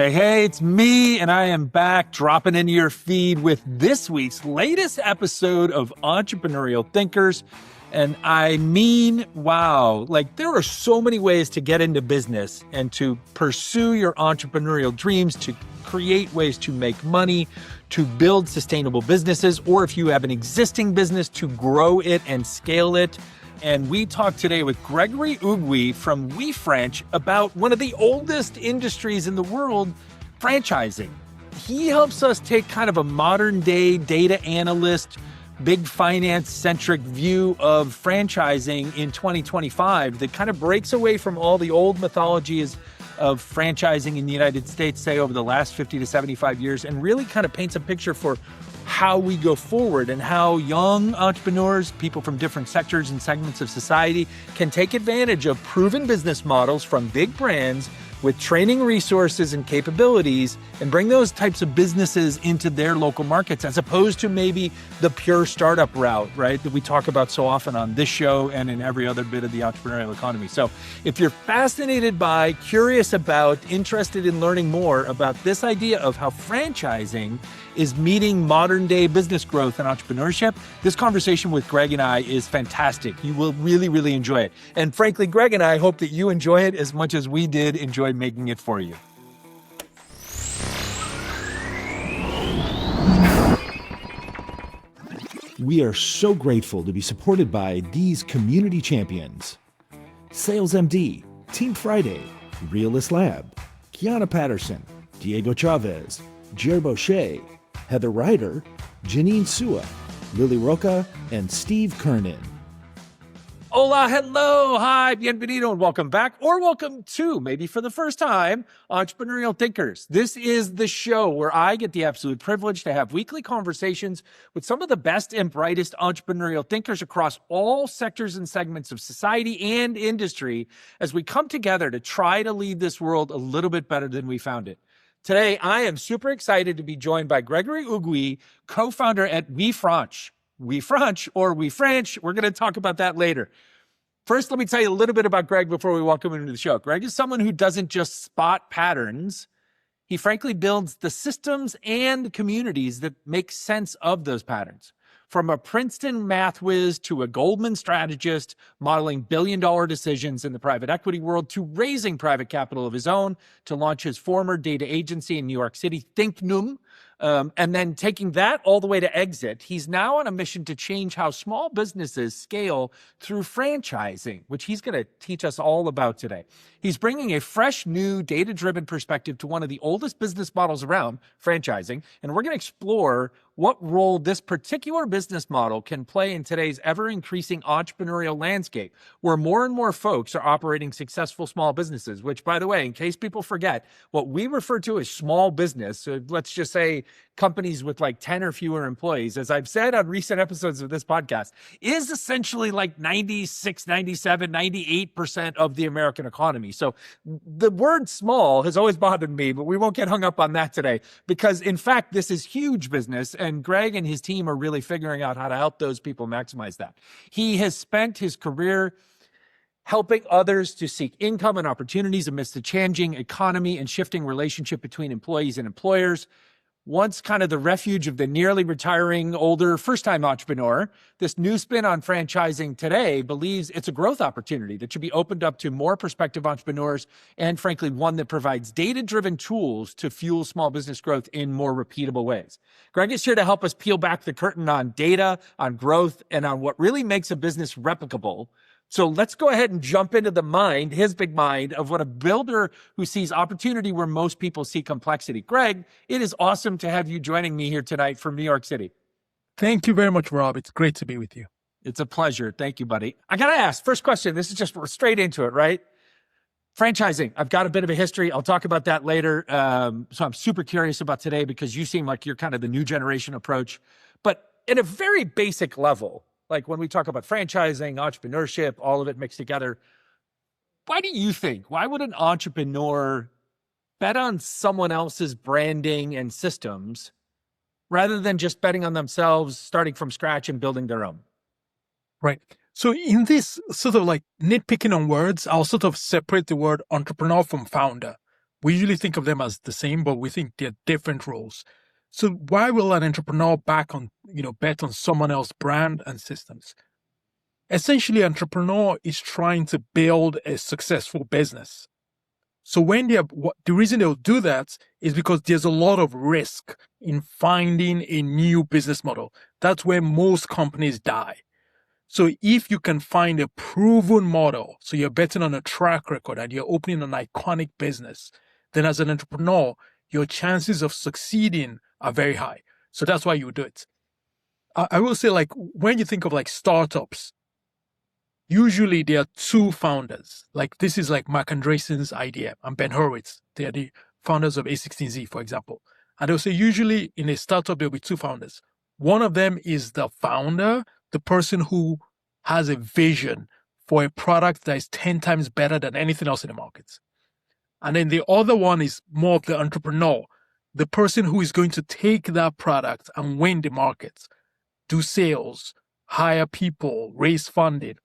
Hey, it's me, and I am back dropping into your feed with this week's latest episode of Entrepreneurial Thinkers. And I mean, wow, like there are so many ways to get into business and to pursue your entrepreneurial dreams, to create ways to make money, to build sustainable businesses, or if you have an existing business, to grow it and scale it. And we talked today with Gregory Ugwi from WeFranch about one of the oldest industries in the world, franchising. He helps us take kind of a modern day data analyst, big finance-centric view of franchising in 2025 that kind of breaks away from all the old mythologies of franchising in the United States, say over the last 50 to 75 years, and really kind of paints a picture for how we go forward and how young entrepreneurs, people from different sectors and segments of society, can take advantage of proven business models from big brands with training resources and capabilities and bring those types of businesses into their local markets, as opposed to maybe the pure startup route, right, that we talk about so often on this show and in every other bit of the entrepreneurial economy. So if you're fascinated by, curious about, interested in learning more about this idea of how franchising is meeting modern day business growth and entrepreneurship, this conversation with Greg and I is fantastic. You will really, really enjoy it. And frankly, Greg and I hope that you enjoy it as much as we did enjoy making it for you. We are so grateful to be supported by these community champions: Sales MD, Team Friday, Realist Lab, Kiana Patterson, Diego Chavez, Jer Boucher, Heather Ryder, Janine Sua, Lily Roca, and Steve Kernan. Hola, hello, hi, bienvenido, and welcome back, or welcome to, maybe for the first time, Entrepreneurial Thinkers. This is the show where I get the absolute privilege to have weekly conversations with some of the best and brightest entrepreneurial thinkers across all sectors and segments of society and industry as we come together to try to leave this world a little bit better than we found it. Today, I am super excited to be joined by Gregory Ugwi, co-founder at WeFranch. WeFranch or WeFranch, we're going to talk about that later. First, let me tell you a little bit about Greg before we welcome him to the show. Greg is someone who doesn't just spot patterns. He frankly builds the systems and communities that make sense of those patterns. From a Princeton math whiz to a Goldman strategist modeling billion-dollar decisions in the private equity world, to raising private capital of his own to launch his former data agency in New York City, ThinkNum, and then taking that all the way to exit, he's now on a mission to change how small businesses scale through franchising, which he's going to teach us all about today. He's bringing a fresh, new, data-driven perspective to one of the oldest business models around, franchising, and we're going to explore what role this particular business model can play in today's ever-increasing entrepreneurial landscape, where more and more folks are operating successful small businesses, which, by the way, in case people forget, what we refer to as small business, so let's just say companies with like 10 or fewer employees, as I've said on recent episodes of this podcast, is essentially like 96, 97, 98% of the American economy. So the word small has always bothered me, but we won't get hung up on that today because, in fact, this is huge business, and Greg and his team are really figuring out how to help those people maximize that. He has spent his career helping others to seek income and opportunities amidst the changing economy and shifting relationship between employees and employers. Once kind of the refuge of the nearly retiring older first-time entrepreneur, this new spin on franchising today believes it's a growth opportunity that should be opened up to more prospective entrepreneurs, and frankly, one that provides data-driven tools to fuel small business growth in more repeatable ways. Greg is here to help us peel back the curtain on data, on growth, and on what really makes a business replicable. So let's go ahead and jump into the mind, his big mind, of what a builder who sees opportunity where most people see complexity. Greg, it is awesome to have you joining me here tonight from New York City. Thank you very much, Rob. It's great to be with you. It's a pleasure. Thank you, buddy. I got to ask, first question, this is just straight into it, right? Franchising. I've got a bit of a history. I'll talk about that later. So I'm super curious about today because you seem like you're kind of the new generation approach. But at a very basic level, like when we talk about franchising, entrepreneurship, all of it mixed together, why do you think, why would an entrepreneur bet on someone else's branding and systems rather than just betting on themselves, starting from scratch and building their own? Right. So in this sort of like nitpicking on words, I'll sort of separate the word entrepreneur from founder. we usually think of them as the same, but we think they're different roles. So why will an entrepreneur bet on someone else's brand and systems? Essentially, an entrepreneur is trying to build a successful business. So the reason they'll do that is because there's a lot of risk in finding a new business model. That's where most companies die. So if you can find a proven model, so you're betting on a track record and you're opening an iconic business, then as an entrepreneur, your chances of succeeding are very high. So that's why you do it. I will say, like, when you think of like startups, usually there are two founders. Like, this is like Mark Andreessen's idea and Ben Horowitz. They are the founders of A16Z, for example. And they'll say usually in a startup, there'll be two founders. One of them is the founder, the person who has a vision for a product that is 10 times better than anything else in the market. And then the other one is more of the entrepreneur, the person who is going to take that product and win the market, do sales, hire people, raise funding.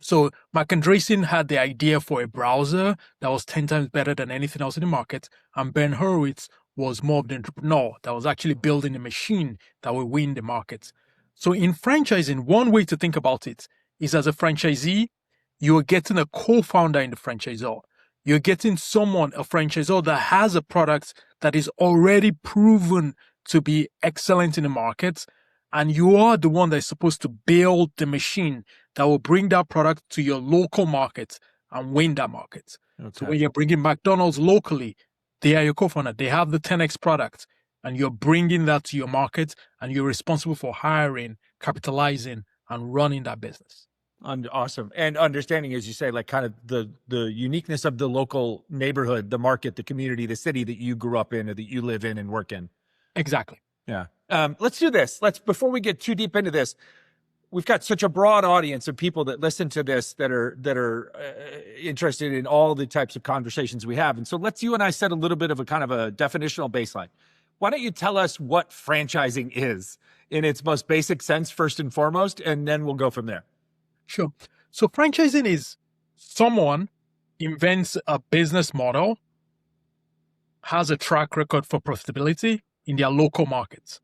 So Mark Andreessen had the idea for a browser that was 10 times better than anything else in the market. And Ben Horowitz was more of the entrepreneur that was actually building a machine that will win the market. So in franchising, one way to think about it is, as a franchisee, you're getting a co-founder in the franchisor. You're getting a franchisor that has a product that is already proven to be excellent in the market. And you are the one that is supposed to build the machine that will bring that product to your local market and win that market. Okay. So when you're bringing McDonald's locally, they are your co-founder. They have the 10X product, and you're bringing that to your market, and you're responsible for hiring, capitalizing, and running that business. Awesome. And understanding, as you say, like kind of the uniqueness of the local neighborhood, the market, the community, the city that you grew up in or that you live in and work in. Exactly. Yeah. Let's do this. Before we get too deep into this, we've got such a broad audience of people that listen to this that are interested in all the types of conversations we have. And so you and I set a little bit of a kind of a definitional baseline. Why don't you tell us what franchising is in its most basic sense, first and foremost, and then we'll go from there. Sure. So franchising is someone invents a business model, has a track record for profitability in their local markets.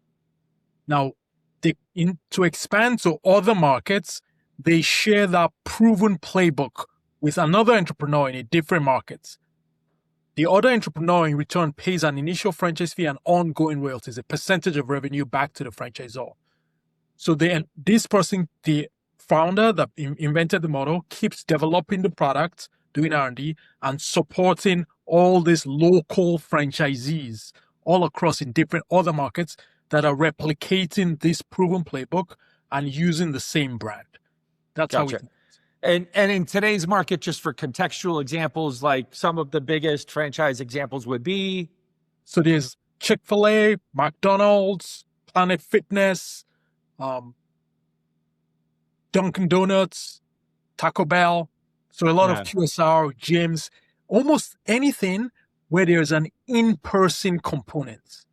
Now, to expand to other markets, they share that proven playbook with another entrepreneur in a different market. The other entrepreneur in return pays an initial franchise fee and ongoing royalties, a percentage of revenue back to the franchisor. So this person, the founder that invented the model, keeps developing the product, doing R&D, and supporting all these local franchisees all across in different other markets that are replicating this proven playbook and using the same brand. That's Gotcha. how we. And in today's market, just for contextual examples, like some of the biggest franchise examples would be. So there's Chick-fil-A, McDonald's, Planet Fitness, Dunkin' Donuts, Taco Bell. So a lot of QSR, gyms, almost anything where there's an in-person component.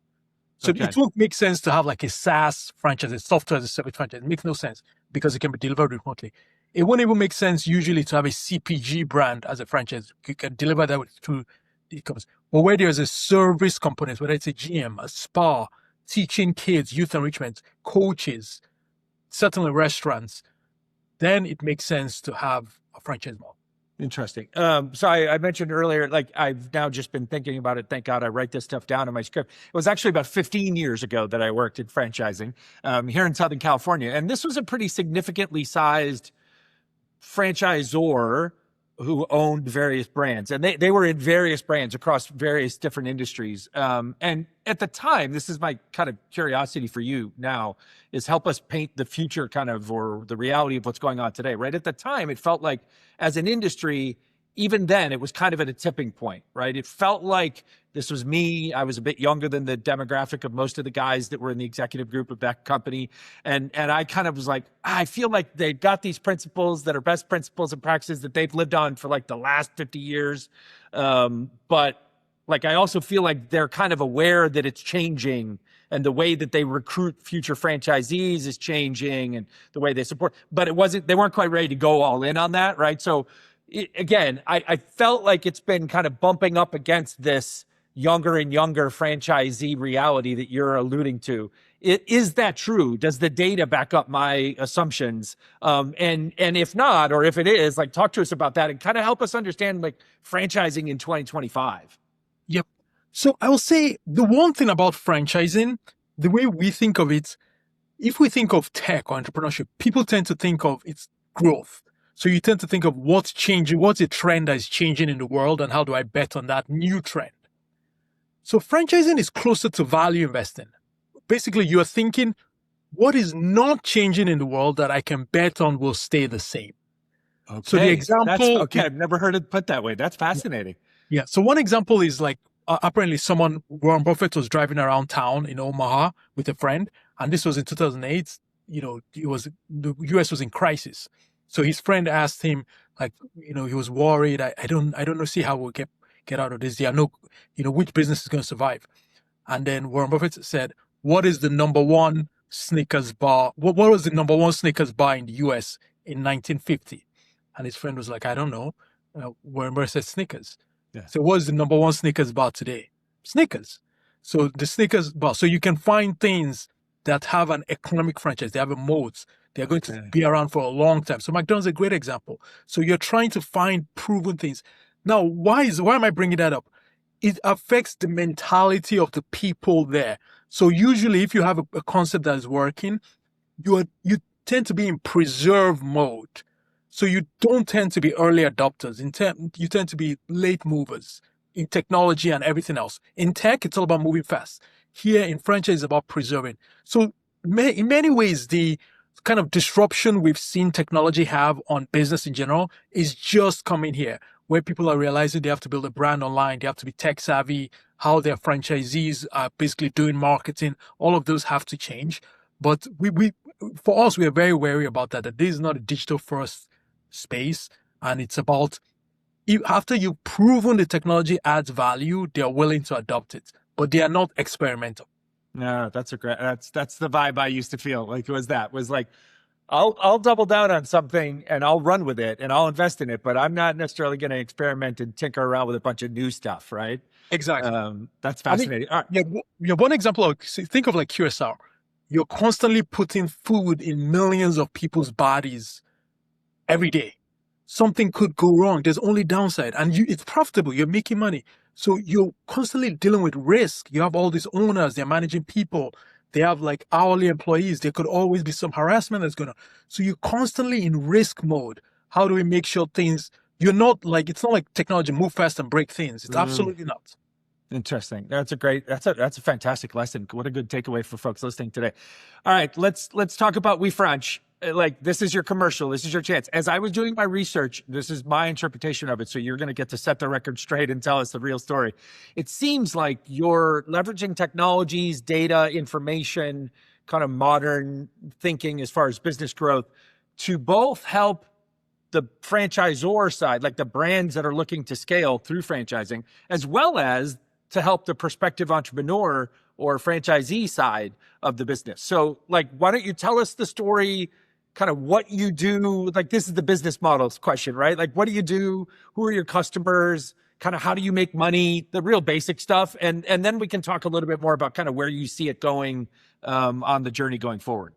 So It won't make sense to have like a SaaS franchise, a software as a service franchise. It makes no sense because it can be delivered remotely. It won't even make sense usually to have a CPG brand as a franchise. You can deliver that through e-commerce. But where there's a service component, whether it's a gym, a spa, teaching kids, youth enrichment, coaches, certainly restaurants, then it makes sense to have a franchise model. Interesting. So I mentioned earlier, like I've now just been thinking about it. Thank God I write this stuff down in my script. It was actually about 15 years ago that I worked in franchising here in Southern California. And this was a pretty significantly sized franchisor who owned various brands. And they were in various brands across various different industries. And at the time, this is my kind of curiosity for you now, is help us paint the future kind of, or the reality of what's going on today, right? At the time, it felt like as an industry, even then, it was kind of at a tipping point, right? It felt like this was me. I was a bit younger than the demographic of most of the guys that were in the executive group of that company. And I kind of was like, I feel like they've got these principles that are best principles and practices that they've lived on for like the last 50 years. But like, I also feel like they're kind of aware that it's changing and the way that they recruit future franchisees is changing and the way they support, but they weren't quite ready to go all in on that, right? So again, I felt like it's been kind of bumping up against this younger and younger franchisee reality that you're alluding to. Is that true? Does the data back up my assumptions? And if not, or if it is, like, talk to us about that and kind of help us understand like franchising in 2025. Yep. So I will say the one thing about franchising, the way we think of it, if we think of tech or entrepreneurship, people tend to think of its growth. So you tend to think of what's changing, what's a trend that is changing in the world, and how do I bet on that new trend? So franchising is closer to value investing. Basically, you're thinking, what is not changing in the world that I can bet on will stay the same? Okay. So the example... Okay, I've never heard it put that way. That's fascinating. Yeah. So one example is like, apparently Warren Buffett was driving around town in Omaha with a friend, and this was in 2008. The US was in crisis. So his friend asked him, like, he was worried. I don't know, see how we'll get out of this. There are no, which business is going to survive. And then Warren Buffett said, what is the number one Snickers bar? What was the number one Snickers bar in the US in 1950? And his friend was like, I don't know. Warren Buffett said Snickers. Yeah. So what is the number one Snickers bar today? Snickers. So the Snickers bar. So you can find things that have an economic franchise. They have a moat. They're going to be around for a long time. So McDonald's is a great example. So you're trying to find proven things. Now, why am I bringing that up? It affects the mentality of the people there. So usually if you have a concept that is working, you tend to be in preserve mode. So you don't tend to be early adopters. You tend to be late movers in technology and everything else. In tech, it's all about moving fast. Here in franchise, it's about preserving. So in many ways, the kind of disruption we've seen technology have on business in general is just coming here, where people are realizing they have to build a brand online, they have to be tech savvy, how their franchisees are basically doing marketing. All of those have to change. But for us, we are very wary about that this is not a digital first space. And it's about, after you've proven the technology adds value, they are willing to adopt it, but they are not experimental. No, that's the vibe I used to feel like. Was like, I'll double down on something and I'll run with it and I'll invest in it, but I'm not necessarily going to experiment and tinker around with a bunch of new stuff, right? Exactly. That's fascinating. All right. Yeah, one example, think of like QSR. You're constantly putting food in millions of people's bodies every day. Something could go wrong. There's only downside, and it's profitable. You're making money. So you're constantly dealing with risk. You have all these owners. They're managing people. They have like hourly employees. There could always be some harassment that's going to. So you're constantly in risk mode. How do we make sure things, it's not like technology move fast and break things. It's absolutely not. Interesting. That's a fantastic lesson. What a good takeaway for folks listening today. All right, let's talk about WeFranch. Like, this is your commercial. This is your chance. As I was doing my research, this is my interpretation of it. So you're going to get to set the record straight and tell us the real story. It seems like you're leveraging technologies, data, information, kind of modern thinking as far as business growth to both help the franchisor side, like the brands that are looking to scale through franchising, as well as to help the prospective entrepreneur or franchisee side of the business. So, like, why don't you tell us the story, kind of what you do? Like, this is the business models question, right? Like, what do you do? Who are your customers? Kind of how do you make money? The real basic stuff. And then we can talk a little bit more about kind of where you see it going on the journey going forward.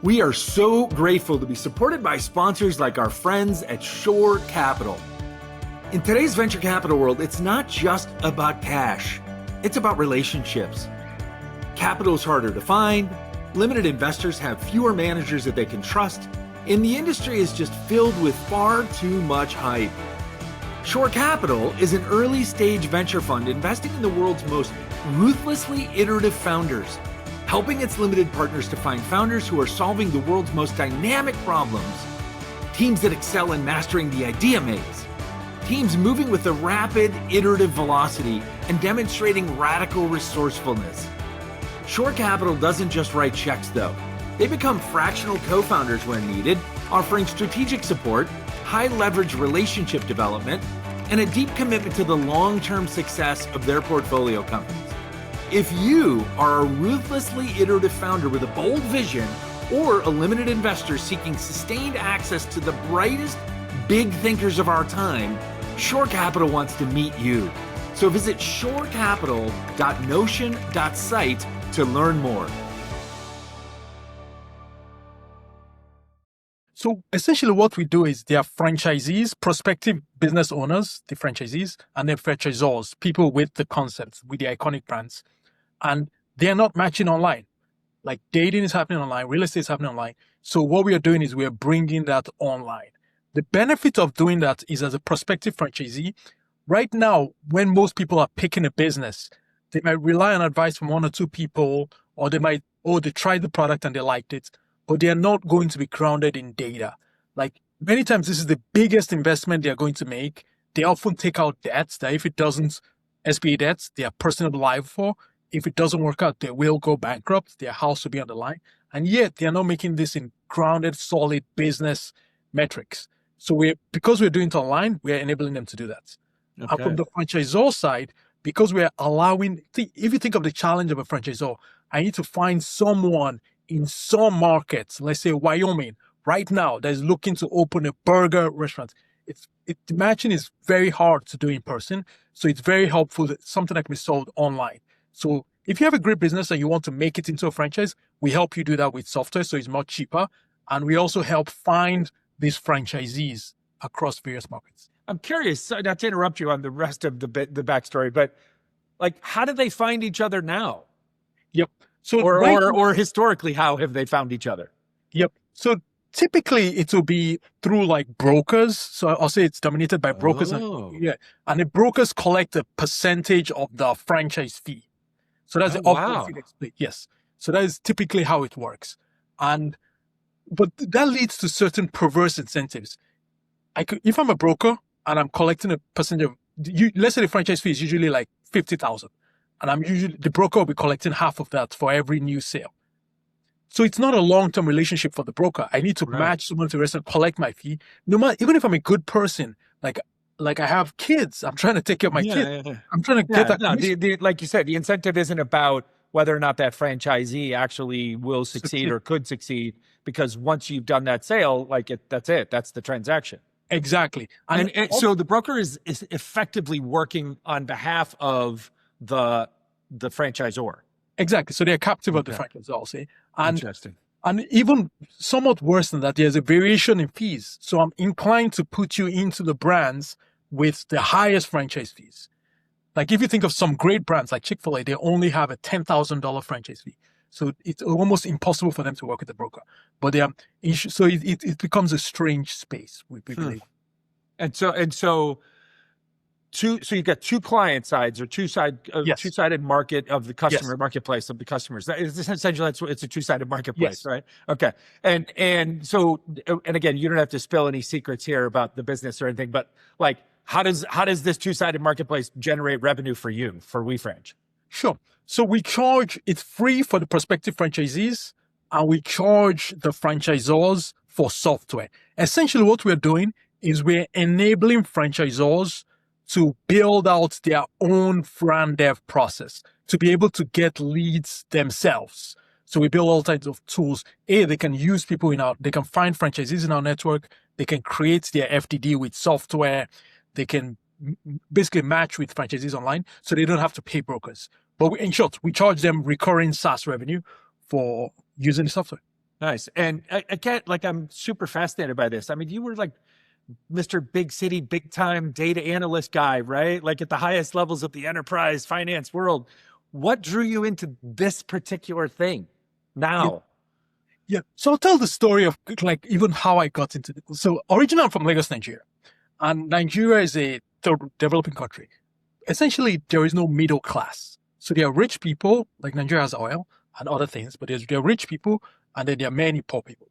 We are so grateful to be supported by sponsors like our friends at Shore Capital. In today's venture capital world, it's not just about cash. It's about relationships. Capital is harder to find, limited investors have fewer managers that they can trust, and the industry is just filled with far too much hype. Shore Capital is an early-stage venture fund investing in the world's most ruthlessly iterative founders, helping its limited partners to find founders who are solving the world's most dynamic problems, teams that excel in mastering the idea maze, teams moving with a rapid, iterative velocity and demonstrating radical resourcefulness. Shore Capital doesn't just write checks, though. They become fractional co-founders when needed, offering strategic support, high-leverage relationship development, and a deep commitment to the long-term success of their portfolio companies. If you are a ruthlessly iterative founder with a bold vision or a limited investor seeking sustained access to the brightest, big thinkers of our time, Shore Capital wants to meet you. So visit shorecapital.notion.site to learn more. So essentially what we do is there are franchisees, prospective business owners, the franchisees, and then franchisors, people with the concepts, with the iconic brands. And they're not matching online. Like dating is happening online, real estate is happening online. So what we are doing is we are bringing that online. The benefit of doing that is as a prospective franchisee, right now, when most people are picking a business, they might rely on advice from one or two people, or they tried the product and they liked it, but they are not going to be grounded in data. Like many times, this is the biggest investment they are going to make. They often take out debts that if it doesn't, SBA debts, they are personally liable for. If it doesn't work out, they will go bankrupt. Their house will be on the line. And yet they are not making this in grounded, solid business metrics. So because we're doing it online, we're enabling them to do that. Okay. And from the franchisor side, because we're allowing, if you think of the challenge of a franchisor, I need to find someone in some markets, let's say Wyoming, right now, that is looking to open a burger restaurant. The matching is very hard to do in person. So it's very helpful that something that can be sold online. So if you have a great business and you want to make it into a franchise, we help you do that with software. So it's much cheaper. And we also help find these franchisees across various markets. I'm curious, not to interrupt you on the rest of the backstory, but like, how do they find each other now? Yep. So or historically, how have they found each other? Yep. So typically it will be through like brokers. So I'll say it's dominated by brokers. Oh. And the brokers collect a percentage of the franchise fee. So that's the upfront fee they split. Yes. So that is typically how it works. But that leads to certain perverse incentives. If I'm a broker and I'm collecting a percentage of, let's say the franchise fee is usually like 50,000, and the broker will be collecting half of that for every new sale. So it's not a long-term relationship for the broker. I need to match someone to the restaurant, collect my fee. No matter, even if I'm a good person, like I have kids, I'm trying to take care of my kids. Yeah. I'm trying to get that. No, like you said, the incentive isn't about whether or not that franchisee actually will succeed or could succeed, because once you've done that sale, that's it. That's the transaction. Exactly. And so the broker is effectively working on behalf of the franchisor. Exactly. So they're captive of the franchisor, I'll say. Interesting. And even somewhat worse than that, there's a variation in fees. So I'm inclined to put you into the brands with the highest franchise fees. Like if you think of some great brands like Chick-fil-A, they only have a $10,000 franchise fee. So it's almost impossible for them to work with the broker. But so it becomes a strange space, we believe. And so you've got two client sides or two-sided market of the customer marketplace of the customers. It's essentially it's a two-sided marketplace, right? Okay. And again, you don't have to spill any secrets here about the business or anything, but like how does this two-sided marketplace generate revenue for you, for WeFranch? Sure. So it's free for the prospective franchisees, and we charge the franchisors for software. Essentially what we're doing is we're enabling franchisors to build out their own brand dev process, to be able to get leads themselves. So we build all types of tools. They can use people they can find franchisees in our network. They can create their FDD with software. They can basically match with franchisees online, so they don't have to pay brokers. But in short, we charge them recurring SaaS revenue for using the software. Nice. And again, I'm super fascinated by this. I mean, you were like Mr. Big City, big time data analyst guy, right? Like at the highest levels of the enterprise finance world. What drew you into this particular thing now? Yeah. So I'll tell the story of like even how I got into it. So originally I'm from Lagos, Nigeria. And Nigeria is a developing country. Essentially, there is no middle class. So there are rich people, like Nigeria has oil and other things, but there are rich people and then there are many poor people.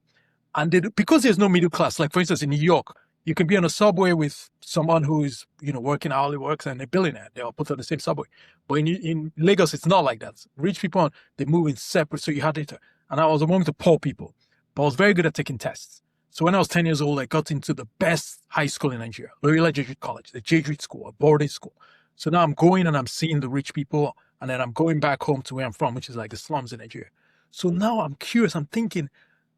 And because there's no middle class, like for instance, in New York, you can be on a subway with someone who is, working hourly works and a billionaire. They all put on the same subway. But in Lagos, it's not like that. Rich people, they move in separate. So you had it. And I was among the poor people, but I was very good at taking tests. So when I was 10 years old, I got into the best high school in Nigeria, Loyola Jesuit College, the Jesuit school, a boarding school. So now I'm going and I'm seeing the rich people, and then I'm going back home to where I'm from, which is like the slums in Nigeria. So now I'm curious. I'm thinking,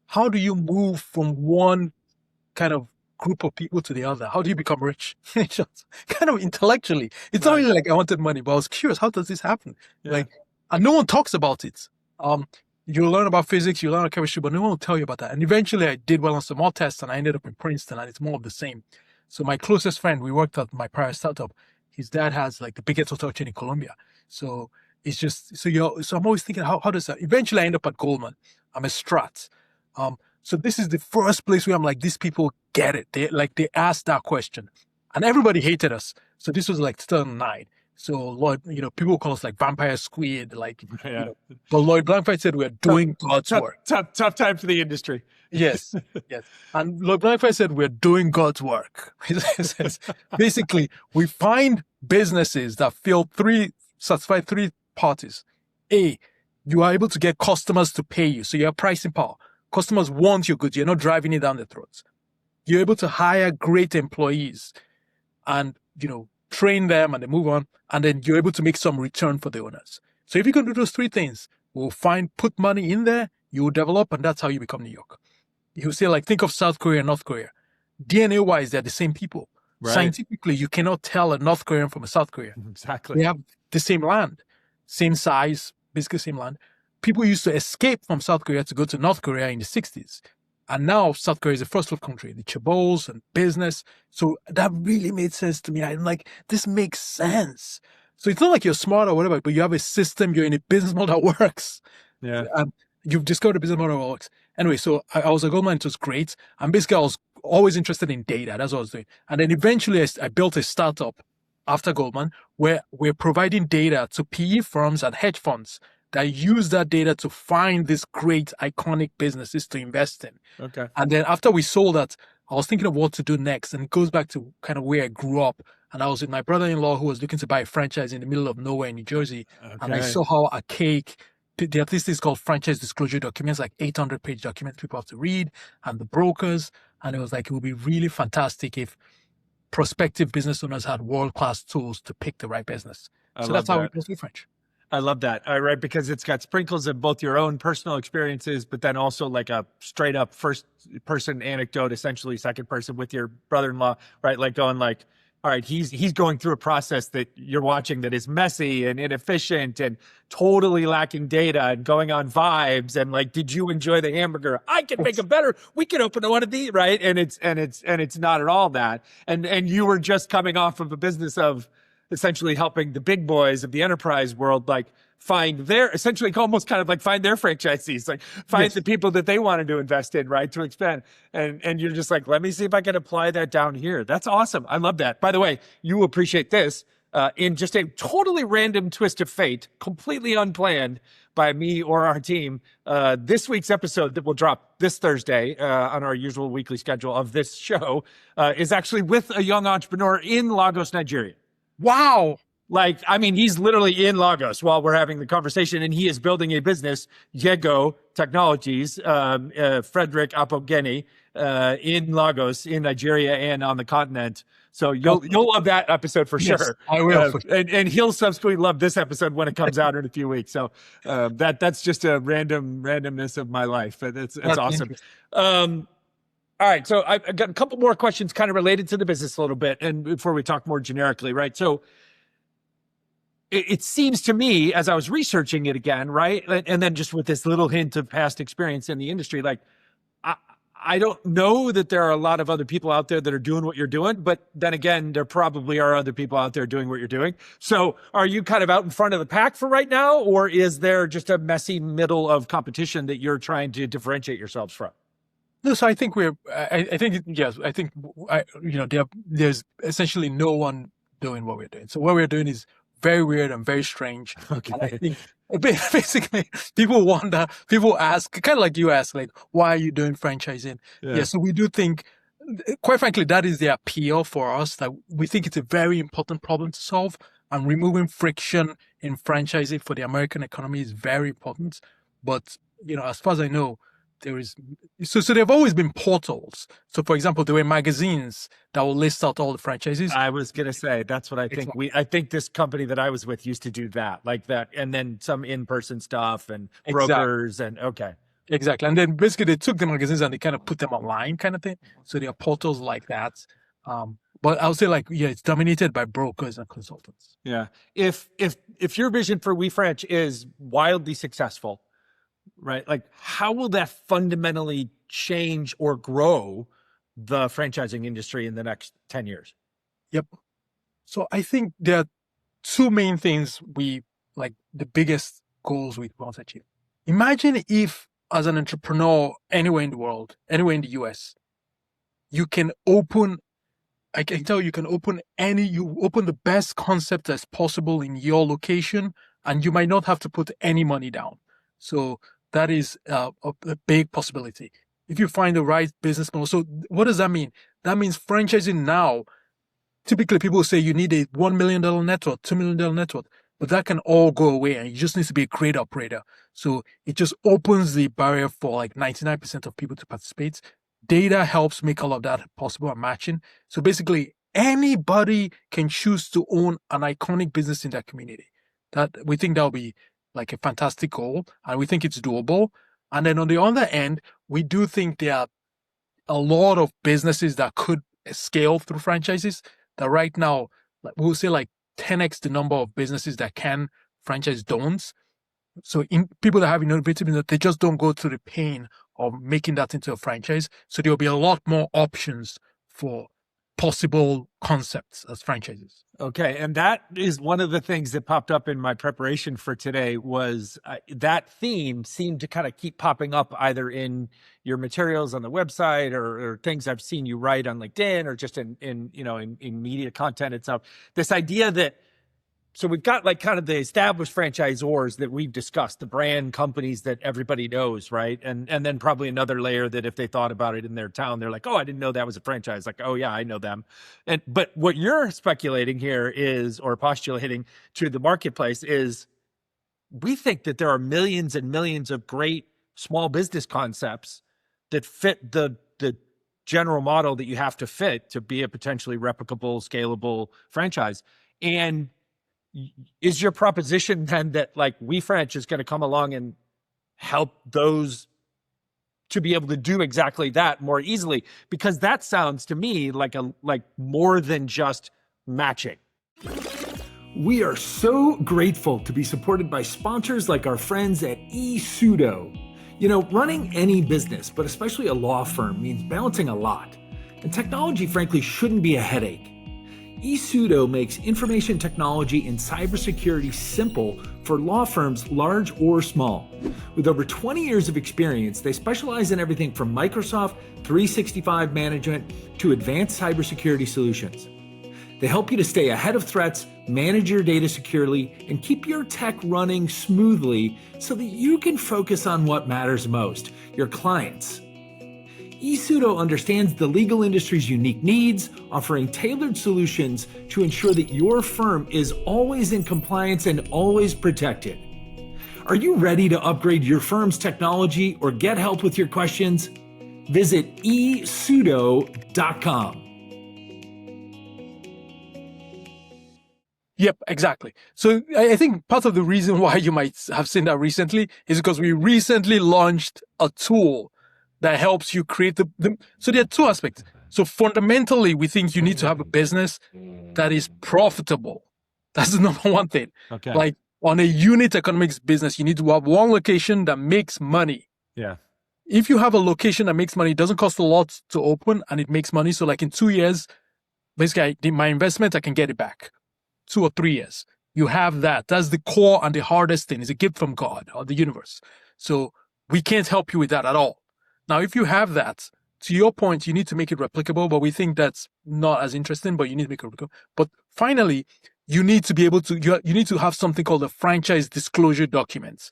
how do you move from one kind of group of people to the other. How do you become rich? Just kind of intellectually. It's not really like I wanted money, but I was curious, how does this happen? Yeah. Like, and no one talks about it. You learn about physics, you learn about chemistry, but no one will tell you about that. And eventually I did well on some more tests and I ended up in Princeton, and it's more of the same. So my closest friend, we worked at my prior startup. His dad has like the biggest hotel chain in Colombia. So it's just, so I'm always thinking, how does that, eventually I end up at Goldman. I'm a strat. So this is the first place where I'm like, these people get it. They asked that question and everybody hated us. So this was like 2009. So Lloyd, people call us like vampire squid, like, but Lloyd Blankfein said we're doing God's work. Tough time for the industry. Yes. And Lloyd Blankfein said we're doing God's work. He says, basically, we find businesses that satisfy three parties. A, you are able to get customers to pay you. So you have pricing power. Customers want your goods. You're not driving it down their throats. You're able to hire great employees and, train them and they move on. And then you're able to make some return for the owners. So if you can do those three things, put money in there, you will develop, and that's how you become New York. You say, like, think of South Korea and North Korea. DNA-wise, they're the same people. Right. Scientifically, you cannot tell a North Korean from a South Korean. Exactly. They have the same land, same size, basically same land. People used to escape from South Korea to go to North Korea in the 60s. And now South Korea is a first world country, the chaebols and business. So that really made sense to me. I'm like, this makes sense. So it's not like you're smart or whatever, but you have a system, you're in a business model that works. Yeah. You've discovered a business model that works. Anyway, so I was at Goldman, it was great. And basically I was always interested in data. That's what I was doing. And then eventually I built a startup after Goldman where we're providing data to PE firms and hedge funds that use that data to find these great iconic businesses to invest in. Okay. And then after we sold that, I was thinking of what to do next. And it goes back to kind of where I grew up. And I was with my brother-in-law who was looking to buy a franchise in the middle of nowhere in New Jersey. Okay. And I saw how archaic, there are these things called franchise disclosure documents, like 800-page documents people have to read, and the brokers. And it was like, it would be really fantastic if prospective business owners had world-class tools to pick the right business. So that's how we built WeFranch. I love that. Right. Because it's got sprinkles of both your own personal experiences, but then also like a straight up first person anecdote, essentially second person with your brother-in-law, right? Like going like, all right, he's going through a process that you're watching that is messy and inefficient and totally lacking data and going on vibes. And like, did you enjoy the hamburger? I can make it better. We can open one of these, right? And it's not at all that. And you were just coming off of a business of essentially helping the big boys of the enterprise world, like find their, essentially almost kind of like find their franchisees, like find the people that they wanted to invest in, right, to expand. And you're just like, let me see if I can apply that down here. That's awesome. I love that. By the way, you appreciate this in just a totally random twist of fate, completely unplanned by me or our team. This week's episode that will drop this Thursday on our usual weekly schedule of this show is actually with a young entrepreneur in Lagos, Nigeria. Wow. Like, I mean, he's literally in Lagos while we're having the conversation, and he is building a business, Yego Technologies, Frederick Apogeni, in Lagos, in Nigeria, and on the continent. So you'll love that episode for sure. I will. And he'll subsequently love this episode when it comes out in a few weeks. So that's just a randomness of my life. It's awesome. All right, so I've got a couple more questions kind of related to the business a little bit, and before we talk more generically, right? So it seems to me, as I was researching it again, right, and then just with this little hint of past experience in the industry, like I don't know that there are a lot of other people out there that are doing what you're doing, but then again, there probably are other people out there doing what you're doing. So are you kind of out in front of the pack for right now, or is there just a messy middle of competition that you're trying to differentiate yourselves from? No, so I think there's essentially no one doing what we're doing. So what we're doing is very weird and very strange. Okay. And I think basically people ask, kind of like you ask, like, why are you doing franchising? Yeah. So we do think, quite frankly, that is the appeal for us, that we think it's a very important problem to solve, and removing friction in franchising for the American economy is very important. But, as far as I know, there have always been portals. So, for example, there were magazines that will list out all the franchises. I was going to say, that's what I think. I think this company that I was with used to do that, like that. And then some in-person stuff and brokers and okay. Exactly. And then basically they took the magazines and they kind of put them online kind of thing. So there are portals like that. But I would say it's dominated by brokers and consultants. Yeah. If your vision for WeFranch is wildly successful, right? Like how will that fundamentally change or grow the franchising industry in the next 10 years? Yep. So I think there are two main things the biggest goals we want to achieve. Imagine if, as an entrepreneur anywhere in the world, anywhere in the US, you can open the best concept as possible in your location, and you might not have to put any money down. So that is a big possibility. If you find the right business model. So what does that mean? That means franchising now, typically people say you need a $1 million network, $2 million network, but that can all go away and you just need to be a great operator. So it just opens the barrier for 99% of people to participate. Data helps make all of that possible and matching. So basically, anybody can choose to own an iconic business in their community. That we think that'll be a fantastic goal, and we think it's doable. And then on the other end, we do think there are a lot of businesses that could scale through franchises. That right now, we'll say 10x the number of businesses that can franchise don't. So people that have innovative business, they just don't go through the pain of making that into a franchise. So there will be a lot more options for possible concepts as franchises. Okay. And that is one of the things that popped up in my preparation for today was that theme seemed to kind of keep popping up either in your materials on the website or things I've seen you write on LinkedIn or just in media content itself. This idea that, so we've got kind of the established franchisors that we've discussed, the brand companies that everybody knows, right? And then probably another layer that if they thought about it in their town, they're like, oh, I didn't know that was a franchise. Like, oh yeah, I know them. But what you're speculating here is, or postulating to the marketplace is, we think that there are millions and millions of great small business concepts that fit the general model that you have to fit to be a potentially replicable, scalable franchise. And is your proposition then that WeFranch is going to come along and help those to be able to do exactly that more easily? Because that sounds to me like more than just matching. We are so grateful to be supported by sponsors like our friends at eSudo. Running any business, but especially a law firm, means balancing a lot. And technology, frankly, shouldn't be a headache. eSudo makes information technology and cybersecurity simple for law firms large or small. With over 20 years of experience, they specialize in everything from Microsoft 365 management to advanced cybersecurity solutions. They help you to stay ahead of threats, manage your data securely, and keep your tech running smoothly so that you can focus on what matters most, your clients. eSudo understands the legal industry's unique needs, offering tailored solutions to ensure that your firm is always in compliance and always protected. Are you ready to upgrade your firm's technology or get help with your questions? Visit esudo.com. Yep, exactly. So I think part of the reason why you might have seen that recently is because we recently launched a tool that helps you create so there are two aspects. So fundamentally, we think you need to have a business that is profitable. That's the number one thing. Okay. On a unit economics business, you need to have one location that makes money. Yeah. If you have a location that makes money, it doesn't cost a lot to open and it makes money. So in 2 years, basically my investment, I can get it back. 2 or 3 years. You have that. That's the core and the hardest thing. It's a gift from God or the universe. So we can't help you with that at all. Now, if you have that, to your point, you need to make it replicable, but we think that's not as interesting, but you need to make it replicable. But finally, you need to be able to, you need to have something called a franchise disclosure documents.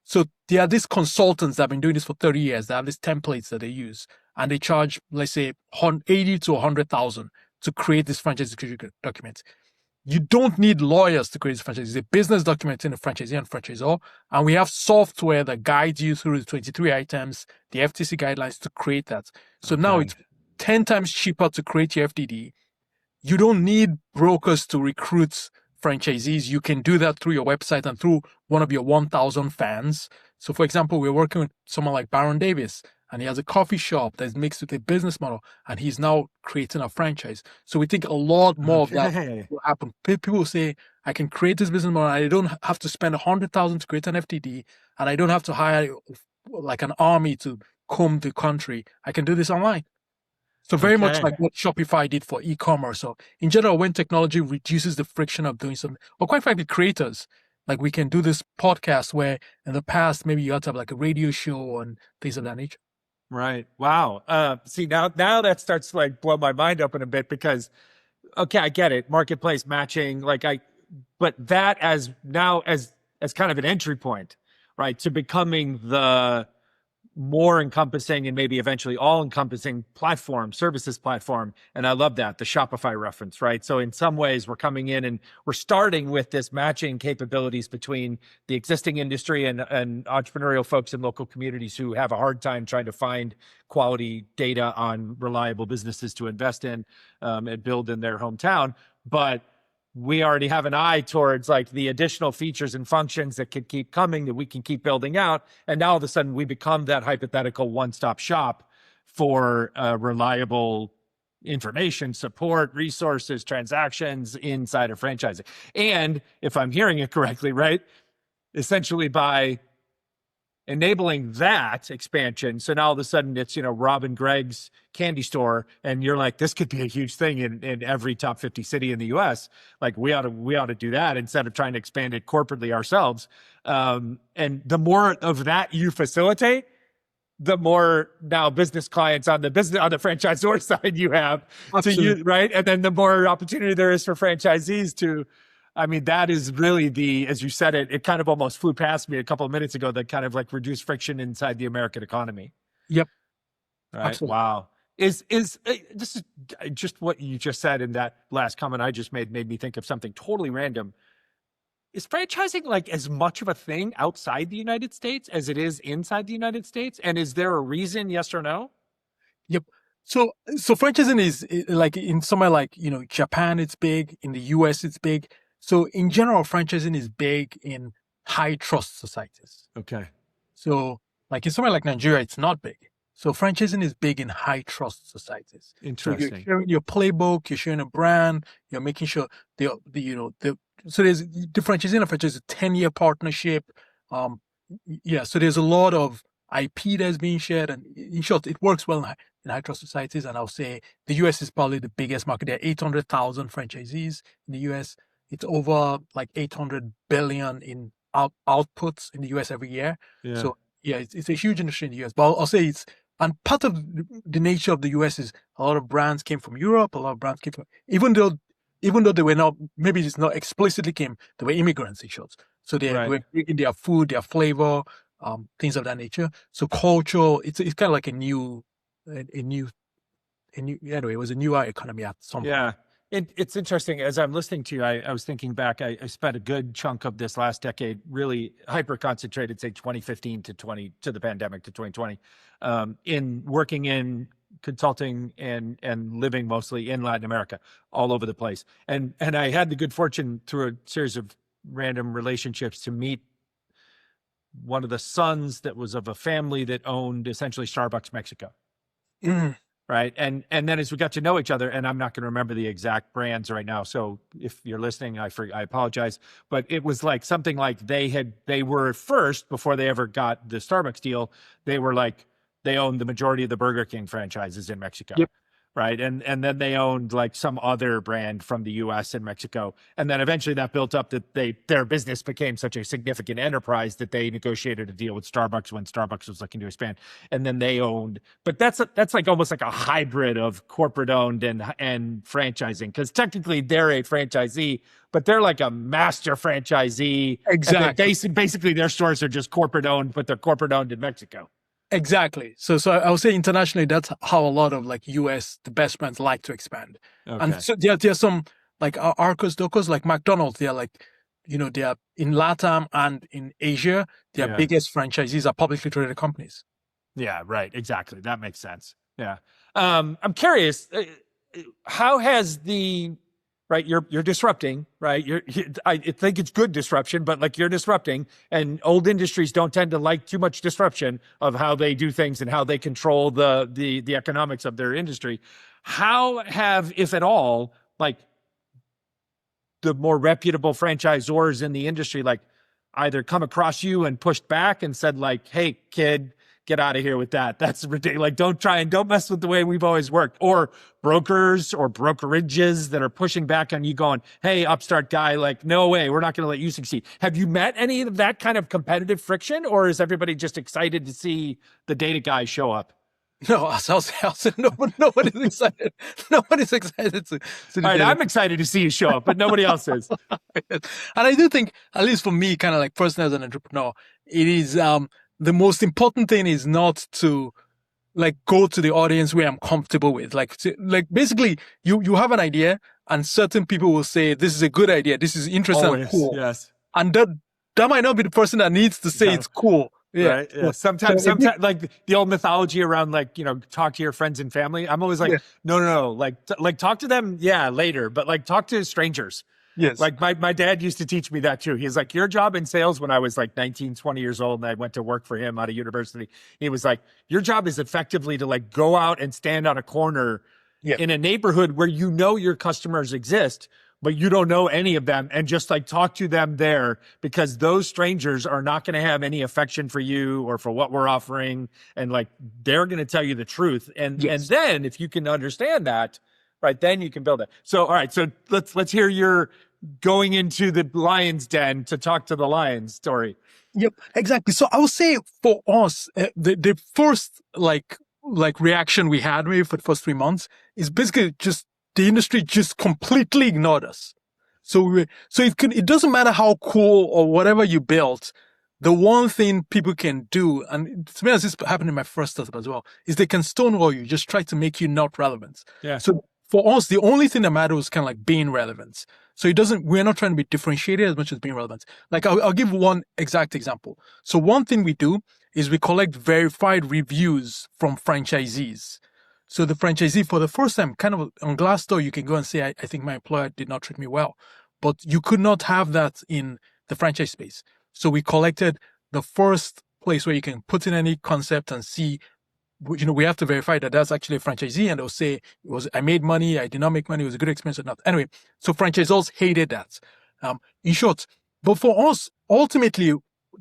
So there are these consultants that have been doing this for 30 years. They have these templates that they use, and they charge, let's say, 80 to 100,000 to create this franchise disclosure document. You don't need lawyers to create this franchise. It's a business document in a franchisee and franchisor. And we have software that guides you through the 23 items, the FTC guidelines to create that. So now it's 10 times cheaper to create your FDD. You don't need brokers to recruit franchisees, you can do that through your website and through one of your 1,000 fans. So, for example, we're working with someone like Baron Davis, and he has a coffee shop that's mixed with a business model, and he's now creating a franchise. So we think a lot more of that Okay. will happen. People say, I can create this business model, and I don't have to spend 100,000 to create an FTD, and I don't have to hire like an army to comb the country. I can do this online. So very much Okay. like what Shopify did for e-commerce. So in general, when technology reduces the friction of doing something, or quite frankly, creators, like we can do this podcast where in the past, maybe you had to have like a radio show and things of that nature. Right. Wow. See, now that starts to like blow my mind open a bit because, okay, I get it. Marketplace matching, but that as kind of an entry point, right, to becoming the more encompassing and maybe eventually all encompassing services platform. And I love that, the Shopify reference, right? So in some ways we're coming in and we're starting with this matching capabilities between the existing industry and entrepreneurial folks in local communities who have a hard time trying to find quality data on reliable businesses to invest in and build in their hometown. But we already have an eye towards like the additional features and functions that could keep coming that we can keep building out. And now all of a sudden we become that hypothetical one-stop shop for reliable information, support, resources, transactions inside of franchising. And if I'm hearing it correctly, right, essentially by enabling that expansion. So now all of a sudden it's, Rob and Greg's candy store. And you're like, this could be a huge thing in every top 50 city in the US. Like we ought to do that instead of trying to expand it corporately ourselves. And the more of that you facilitate, the more now business clients on the franchisor side you have to use, right? And then the more opportunity there is for franchisees to, that is really as you said it kind of almost flew past me a couple of minutes ago, that kind of like reduced friction inside the American economy. Yep. Right. Absolutely. Wow. This is just what you just said in that last comment I just made me think of something totally random. Is franchising like as much of a thing outside the United States as it is inside the United States? And is there a reason, yes or no? Yep. So franchising is like in somewhere like, Japan, it's big. In the US, it's big. So in general, franchising is big in high trust societies. Okay. So like in somewhere like Nigeria, it's not big. So franchising is big in high trust societies. Interesting. So you're sharing your playbook, you're sharing a brand, you're making sure so there's the franchising and franchise is a 10-year partnership. So there's a lot of IP that's being shared, and in short, it works well in high trust societies. And I'll say the US is probably the biggest market. There are 800,000 franchisees in the US. It's over like 800 billion in outputs in the US every year. Yeah. So it's a huge industry in the US. But I'll say and part of the nature of the US is a lot of brands came from Europe. A lot of brands came from, even though they were not, maybe it's not explicitly came, they were immigrants in short. So they were bringing their food, their flavor, things of that nature. So culture, it's kind of like a new, anyway, it was a newer economy at some point. Yeah. It's interesting. As I'm listening to you, I was thinking back, I spent a good chunk of this last decade really hyper concentrated, say 2015 to the pandemic to 2020, in working in consulting and living mostly in Latin America, all over the place. And I had the good fortune through a series of random relationships to meet one of the sons that was of a family that owned essentially Starbucks Mexico. Mm. Right. And then as we got to know each other, and I'm not going to remember the exact brands right now. So if you're listening, I apologize. But it was like something like they were first, before they ever got the Starbucks deal, they owned the majority of the Burger King franchises in Mexico. Yep. Right. And then they owned like some other brand from the US and Mexico. And then eventually that built up that their business became such a significant enterprise that they negotiated a deal with Starbucks when Starbucks was looking to expand. And then they owned, but that's like almost like a hybrid of corporate owned and franchising, because technically they're a franchisee, but they're like a master franchisee. Exactly. Basically their stores are just corporate owned, but they're corporate owned in Mexico. Exactly. So I would say internationally, that's how a lot of like US, the best brands like to expand. Okay. And so there are some like Arcos Docos, like McDonald's, they're like, they are in LATAM and in Asia, their biggest franchisees are publicly traded companies. Yeah, right. Exactly. That makes sense. Yeah. I'm curious, how has the right? You're disrupting, right? I think it's good disruption, but like you're disrupting, and old industries don't tend to like too much disruption of how they do things and how they control the economics of their industry. How have, if at all, like the more reputable franchisors in the industry, like either come across you and pushed back and said like, "Hey, kid, get out of here with that. That's ridiculous. Like, don't mess with the way we've always worked." Or brokers or brokerages that are pushing back on you going, "Hey, upstart guy, like, no way, we're not going to let you succeed." Have you met any of that kind of competitive friction, or is everybody just excited to see the data guy show up? No, I said nobody's excited. Nobody's excited to All right, I'm excited to see you show up, but nobody else is. And I do think, at least for me, kind of like personally as an entrepreneur, it is the most important thing is not to like go to the audience where I'm comfortable with. Like basically, you have an idea, and certain people will say this is a good idea, this is interesting, and cool. Yes, and that might not be the person that needs to say it's cool. Yeah. Right. Yeah. Sometimes like the old mythology around like, talk to your friends and family. I'm always like, no. Like talk to them. Yeah. Later. But like talk to strangers. Yes. Like my dad used to teach me that too. He's like, your job in sales when I was like 19, 20 years old and I went to work for him out of university. He was like, your job is effectively to like go out and stand on a corner in a neighborhood where your customers exist, but you don't know any of them, and just like talk to them there, because those strangers are not going to have any affection for you or for what we're offering. And like, they're going to tell you the truth. And then if you can understand that, right, then you can build it. So, all right. So let's hear your going into the lion's den to talk to the lions story. Yep, exactly. So I would say for us, the first like reaction we had maybe for the first 3 months is basically just the industry just completely ignored us. So it doesn't matter how cool or whatever you built. The one thing people can do, and to me, as this happened in my first startup as well, is they can stonewall you, just try to make you not relevant. Yeah. So for us, the only thing that matters was kind of like being relevant. So we're not trying to be differentiated as much as being relevant. Like I'll give one exact example. So one thing we do is we collect verified reviews from franchisees. So the franchisee, for the first time, kind of on Glassdoor, you can go and say, I think my employer did not treat me well. But you could not have that in the franchise space. So we collected the first place where you can put in any concept and see, we have to verify that that's actually a franchisee, and they'll say, I made money, I did not make money, it was a good experience or not. Anyway, so franchisors hated that. In short, but for us, ultimately,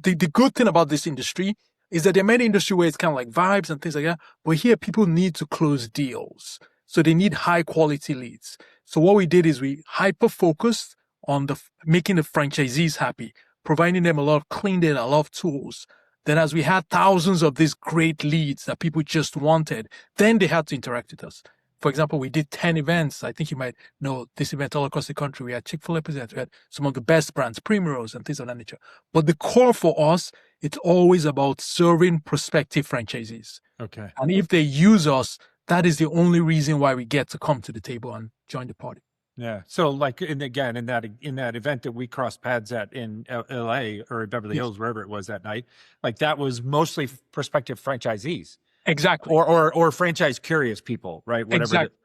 the good thing about this industry is that there are many industries where it's kind of like vibes and things like that. But here, people need to close deals. So they need high quality leads. So what we did is we hyper-focused on making the franchisees happy, providing them a lot of clean data, a lot of tools. Then as we had thousands of these great leads that people just wanted, then they had to interact with us. For example, we did 10 events. I think you might know this event all across the country. We had Chick-fil-A present. We had some of the best brands, Primrose and things of that nature. But the core for us, it's always about serving prospective franchisees. Okay. And if they use us, that is the only reason why we get to come to the table and join the party. Yeah. So like, in that event that we crossed paths at in LA or Beverly Hills, wherever it was that night, like that was mostly prospective franchisees. Exactly. Or franchise curious people, right? Whatever. Exactly.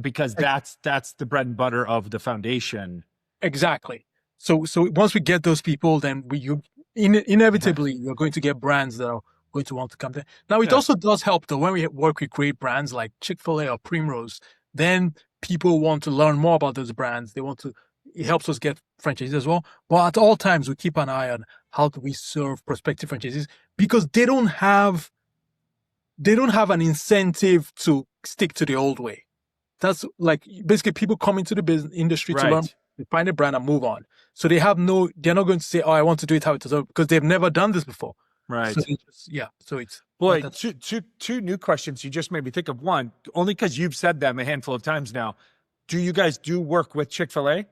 Because that's the bread and butter of the foundation. Exactly. So once we get those people, then inevitably you're going to get brands that are going to want to come there. Now it also does help though when we work with great brands like Chick-fil-A or Primrose, then people want to learn more about those brands. It helps us get franchisees as well. But at all times we keep an eye on how do we serve prospective franchisees, because they don't have an incentive to stick to the old way. That's like basically people come into the business industry to learn, they find a brand and move on. So they're not going to say, "Oh, I want to do it how it is," because they've never done this before. Right. So it's boy. Two new questions you just made me think of. One, only because you've said them a handful of times now. Do you guys do work with Chick-fil-A?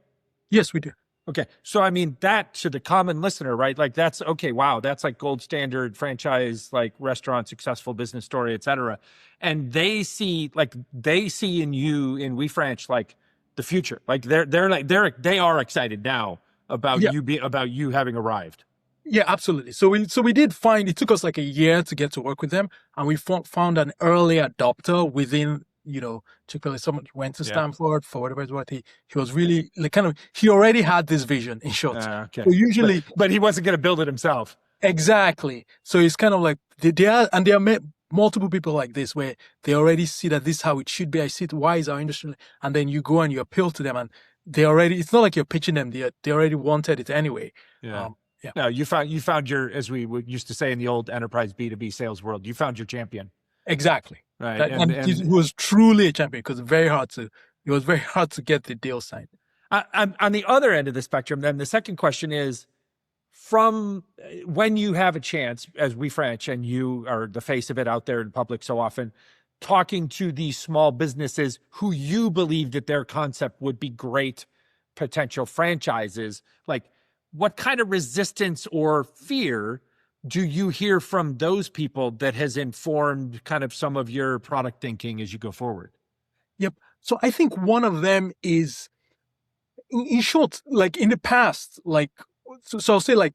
Yes, we do. Okay. So, I mean, that to the common listener, right? Like that's okay. Wow. That's like gold standard franchise, like restaurant, successful business story, et cetera. And they see in you, in WeFranch, like the future. Like they are excited now about you having arrived. Yeah, absolutely. So we did find, it took us like a year to get to work with them, and we found an early adopter within Chick-fil-A, someone went to Yeah. Stanford for whatever it's worth. He was really like he already had this vision, in short. Okay. So usually, but he wasn't going to build it himself. exactly. So it's kind of like there are multiple people like this where they already see that this is how it should be. I see it. Why is our industry? And then you go and you appeal to them, and it's not like you're pitching them. They already wanted it anyway. Yeah. Yeah. No, you found your, as we used to say in the old enterprise B2B sales world, you found your champion. Exactly. Right. And he was truly a champion because it was very hard to get the deal signed. On the other end of the spectrum, then the second question is, from when you have a chance as WeFranch, and you are the face of it out there in public so often, talking to these small businesses who you believe that their concept would be great potential franchises, like what kind of resistance or fear do you hear from those people that has informed kind of some of your product thinking as you go forward? Yep. So I think one of them is, in short, like in the past, like, so I'll say, like,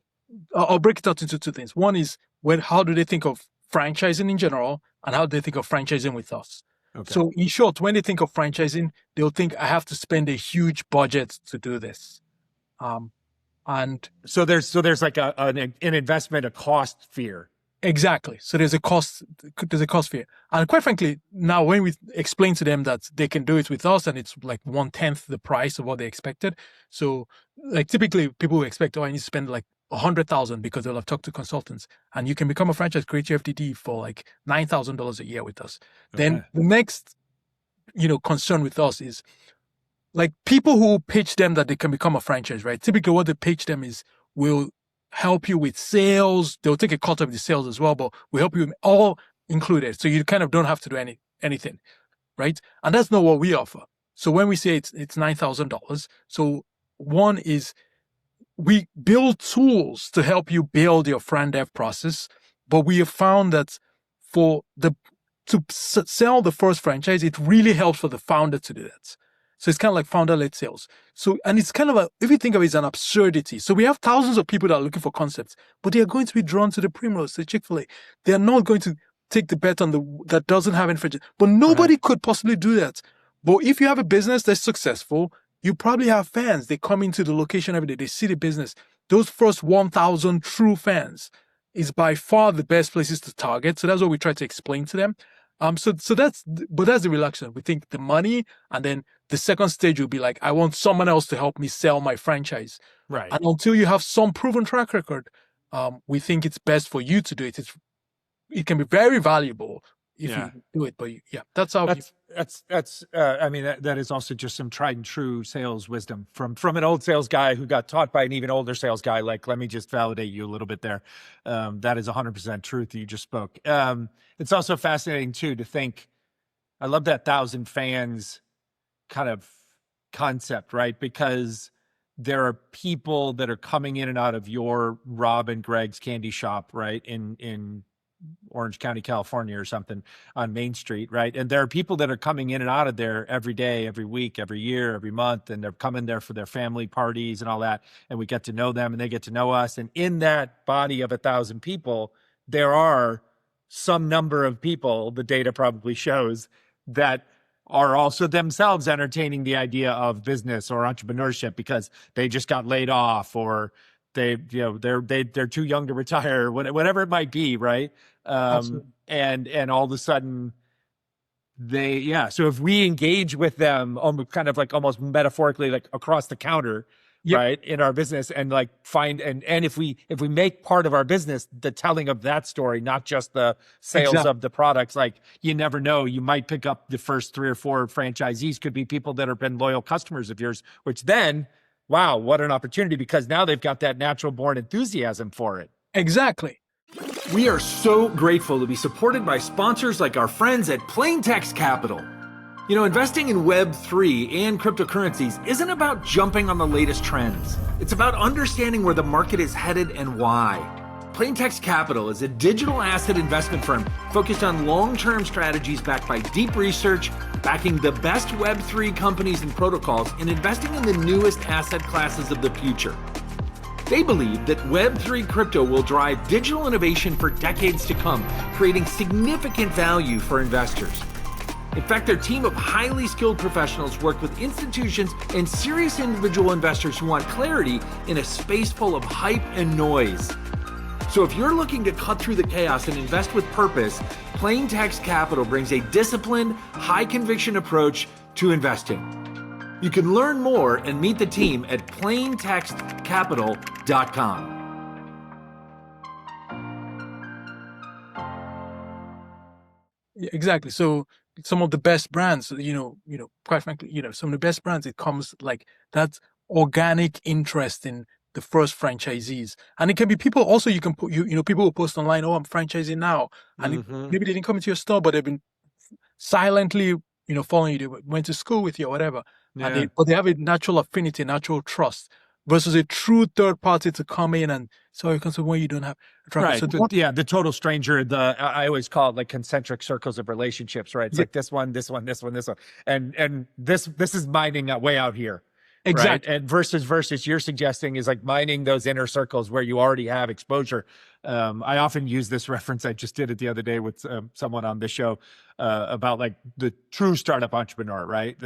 I'll break it out into two things. One is, how do they think of franchising in general, and how do they think of franchising with us? Okay. So in short, when they think of franchising, they'll think I have to spend a huge budget to do this. And so there's like an investment, a cost fear. Exactly. So there's a cost fear. And quite frankly, now when we explain to them that they can do it with us and it's like 1/10 the price of what they expected. So like typically people will expect, I need to spend like 100,000 because they'll have talked to consultants, and you can become a franchise, create your FDD for like $9,000 a year with us. Okay. Then the next, concern with us is, like, people who pitch them that they can become a franchise, right? Typically what they pitch them is, we'll help you with sales. They'll take a cut of the sales as well, but we'll help you all included. So you kind of don't have to do anything, right? And that's not what we offer. So when we say it's $9,000, so one is we build tools to help you build your fran dev process, but we have found that to sell the first franchise, it really helps for the founder to do that. So it's kind of like founder-led sales. So, and it's kind of if you think of it, it's an absurdity. So we have thousands of people that are looking for concepts, but they are going to be drawn to the Primrose, the Chick-fil-A. They are not going to take the bet on that doesn't have any franchise. But nobody could possibly do that. But if you have a business that's successful, you probably have fans. They come into the location every day. They see the business. Those first 1,000 true fans is by far the best places to target. So that's what we try to explain to them. So that's the reluctance. We think the money, and then the second stage will be like, I want someone else to help me sell my franchise. Right. And until you have some proven track record, we think it's best for you to do it. It can be very valuable if you do it, but that's how. That is also just some tried and true sales wisdom from an old sales guy who got taught by an even older sales guy. Like, let me just validate you a little bit there. That is 100% truth that you just spoke. It's also fascinating too to think, I love that 1,000 fans kind of concept, right? Because there are people that are coming in and out of your Rob and Greg's candy shop, right? In Orange County, California or something on Main Street, right? And there are people that are coming in and out of there every day, every week, every year, every month, and they're coming there for their family parties and all that. And we get to know them and they get to know us. And in that body of 1,000 people, there are some number of people, the data probably shows, that are also themselves entertaining the idea of business or entrepreneurship because they just got laid off, or they're too young to retire, whatever it might be, right? And all of a sudden so if we engage with them kind of like almost metaphorically, like across the counter, right, in our business, and like find and if we make part of our business the telling of that story, not just the sales of the products, like, you never know, you might pick up the first 3 or 4 franchisees could be people that have been loyal customers of yours, which then, wow, what an opportunity, because now they've got that natural born enthusiasm for it. Exactly. We are so grateful to be supported by sponsors like our friends at Plaintext Capital. Investing in Web3 and cryptocurrencies isn't about jumping on the latest trends. It's about understanding where the market is headed and why. Plaintext Capital is a digital asset investment firm focused on long-term strategies backed by deep research, backing the best Web3 companies and protocols, and investing in the newest asset classes of the future. They believe that Web3 crypto will drive digital innovation for decades to come, creating significant value for investors. In fact, their team of highly skilled professionals work with institutions and serious individual investors who want clarity in a space full of hype and noise. So if you're looking to cut through the chaos and invest with purpose, Plain Text Capital brings a disciplined, high-conviction approach to investing. You can learn more and meet the team at plaintextcapital.com. Yeah, exactly. So some of the best brands, quite frankly, some of the best brands, it comes like that organic interest in the first franchisees. And it can be people also, you can put, people will post online, oh, I'm franchising now. And maybe they didn't come into your store, but they've been silently, following you. They went to school with you or whatever. Yeah. But they have a natural affinity, natural trust versus a true third party to come in and so because of when you don't have a track. Right. So The total stranger, I always call it like concentric circles of relationships, right? It's like this one, this one, this one, this one. And this is mining way out here. Exactly. Right? And versus you're suggesting is like mining those inner circles where you already have exposure. I often use this reference. I just did it the other day with someone on this show about like the true startup entrepreneur, right?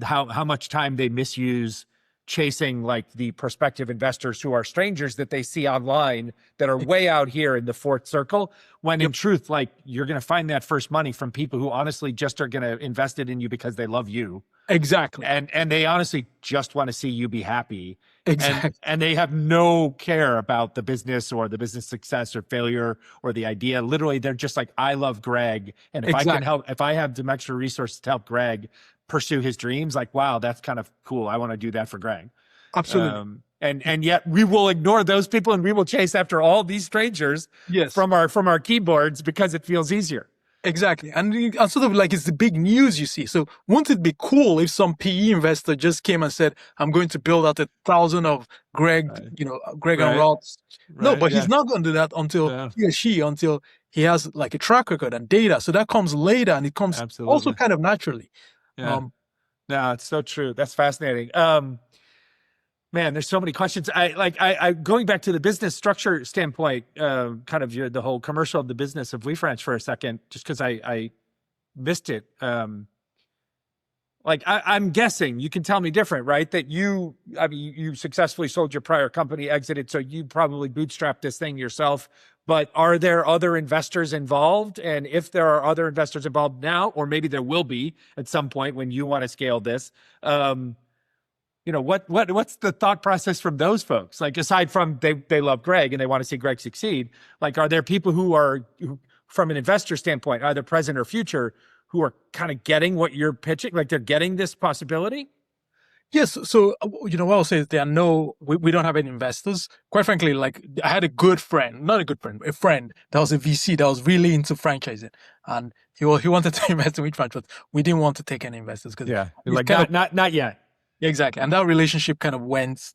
How much time they misuse chasing like the prospective investors who are strangers that they see online that are way out here in the fourth circle, when in truth, like you're going to find that first money from people who honestly just are going to invest it in you because they love you. Exactly. And they honestly just want to see you be happy. Exactly. And they have no care about the business or the business success or failure or the idea. Literally, they're just like, I love Greg. And if I can help, if I have some extra resources to help Greg pursue his dreams, like, wow, that's kind of cool. I want to do that for Greg. Absolutely. And yet we will ignore those people and we will chase after all these strangers from our keyboards because it feels easier. Exactly. And sort of like it's the big news you see. So wouldn't it be cool if some PE investor just came and said, I'm going to build out 1,000 of Greg, Greg and Rod's. No, but he's not going to do that until he or she, until he has like a track record and data. So that comes later and it comes also kind of naturally. Yeah. No, it's so true. That's fascinating. Man, there's so many questions. I going back to the business structure standpoint, kind of the whole commercial of the business of WeFranch for a second, just because I missed it. I'm guessing you can tell me different, right? That you successfully sold your prior company, exited, so you probably bootstrapped this thing yourself. But are there other investors involved? And if there are other investors involved now, or maybe there will be at some point when you want to scale this, what's the thought process from those folks? Like, aside from they love Greg and they want to see Greg succeed, like, are there people who from an investor standpoint, either present or future, who are kind of getting what you're pitching? Like, they're getting this possibility? Yes. So, what I'll say is we don't have any investors. Quite frankly, like, I had a friend that was a VC that was really into franchising. And he wanted to invest in WeFranch, but we didn't want to take any investors because not yet. Exactly. And that relationship kind of went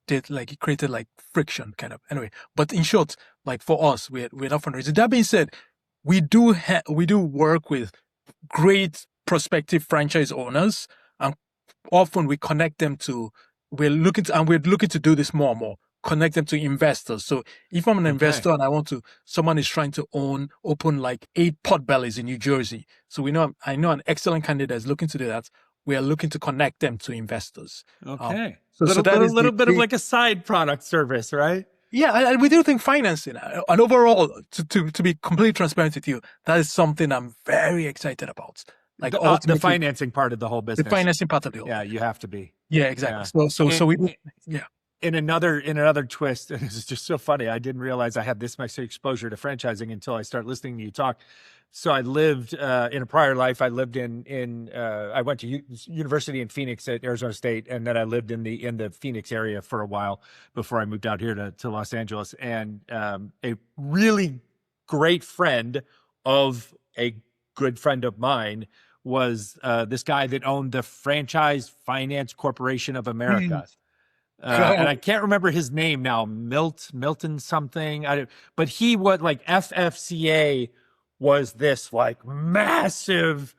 it created like friction kind of. Anyway, but in short, like for us, we're not fundraising. That being said, we do work with great prospective franchise owners, and often we connect them we're looking to do this more and more, connect them to investors. So if I'm an investor and someone is trying to open like 8 Potbellies in New Jersey. So I know an excellent candidate is looking to do that. We are looking to connect them to investors. Okay. So that is a little bit of like a side product service, right? Yeah, and we do think financing. And overall, to be completely transparent with you, that is something I'm very excited about. Like the financing part of the whole business. The financing part of the whole. Yeah, you have to be. Yeah, exactly. Yeah. In another twist, and this is just so funny. I didn't realize I had this much exposure to franchising until I started listening to you talk. So I lived in a prior life. I lived I went to university in Phoenix at Arizona State, and then I lived in the Phoenix area for a while before I moved out here to Los Angeles. And a really great friend of a good friend of mine was this guy that owned the Franchise Finance Corporation of America. And I can't remember his name now, Milton something. But he was like FFCA was this like massively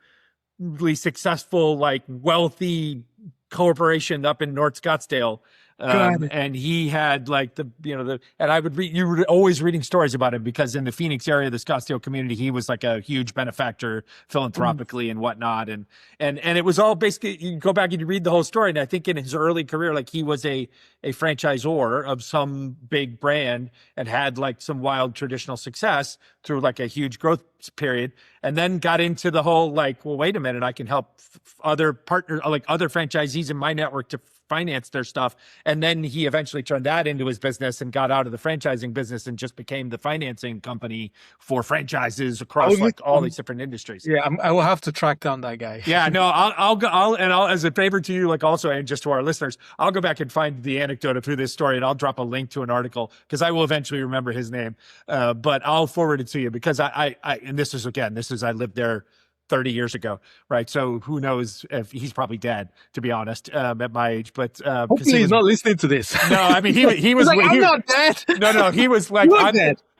successful, like wealthy corporation up in North Scottsdale. Got it. And he had like and I would read, you were always reading stories about him because in the Phoenix area, the Scottsdale community, he was like a huge benefactor philanthropically and whatnot. And it was all basically, you go back and you read the whole story. And I think in his early career, like he was a franchisor of some big brand and had like some wild traditional success through like a huge growth period, and then got into the whole like, well, wait a minute, I can help other partners, like other franchisees in my network to finance their stuff. And then he eventually turned that into his business and got out of the franchising business and just became the financing company for franchises across like all these different industries. Yeah, I will have to track down that guy. Yeah, no, I'll as a favor to you, like also, and just to our listeners, I'll go back and find the anecdote of who this story, and I'll drop a link to an article because I will eventually remember his name. But I'll forward it to you because and this is I lived there 30 years ago, right? So who knows if he's probably dead, to be honest, at my age. But hopefully he's not listening to this. No, I mean he was. Like, I'm not dead. No, he was like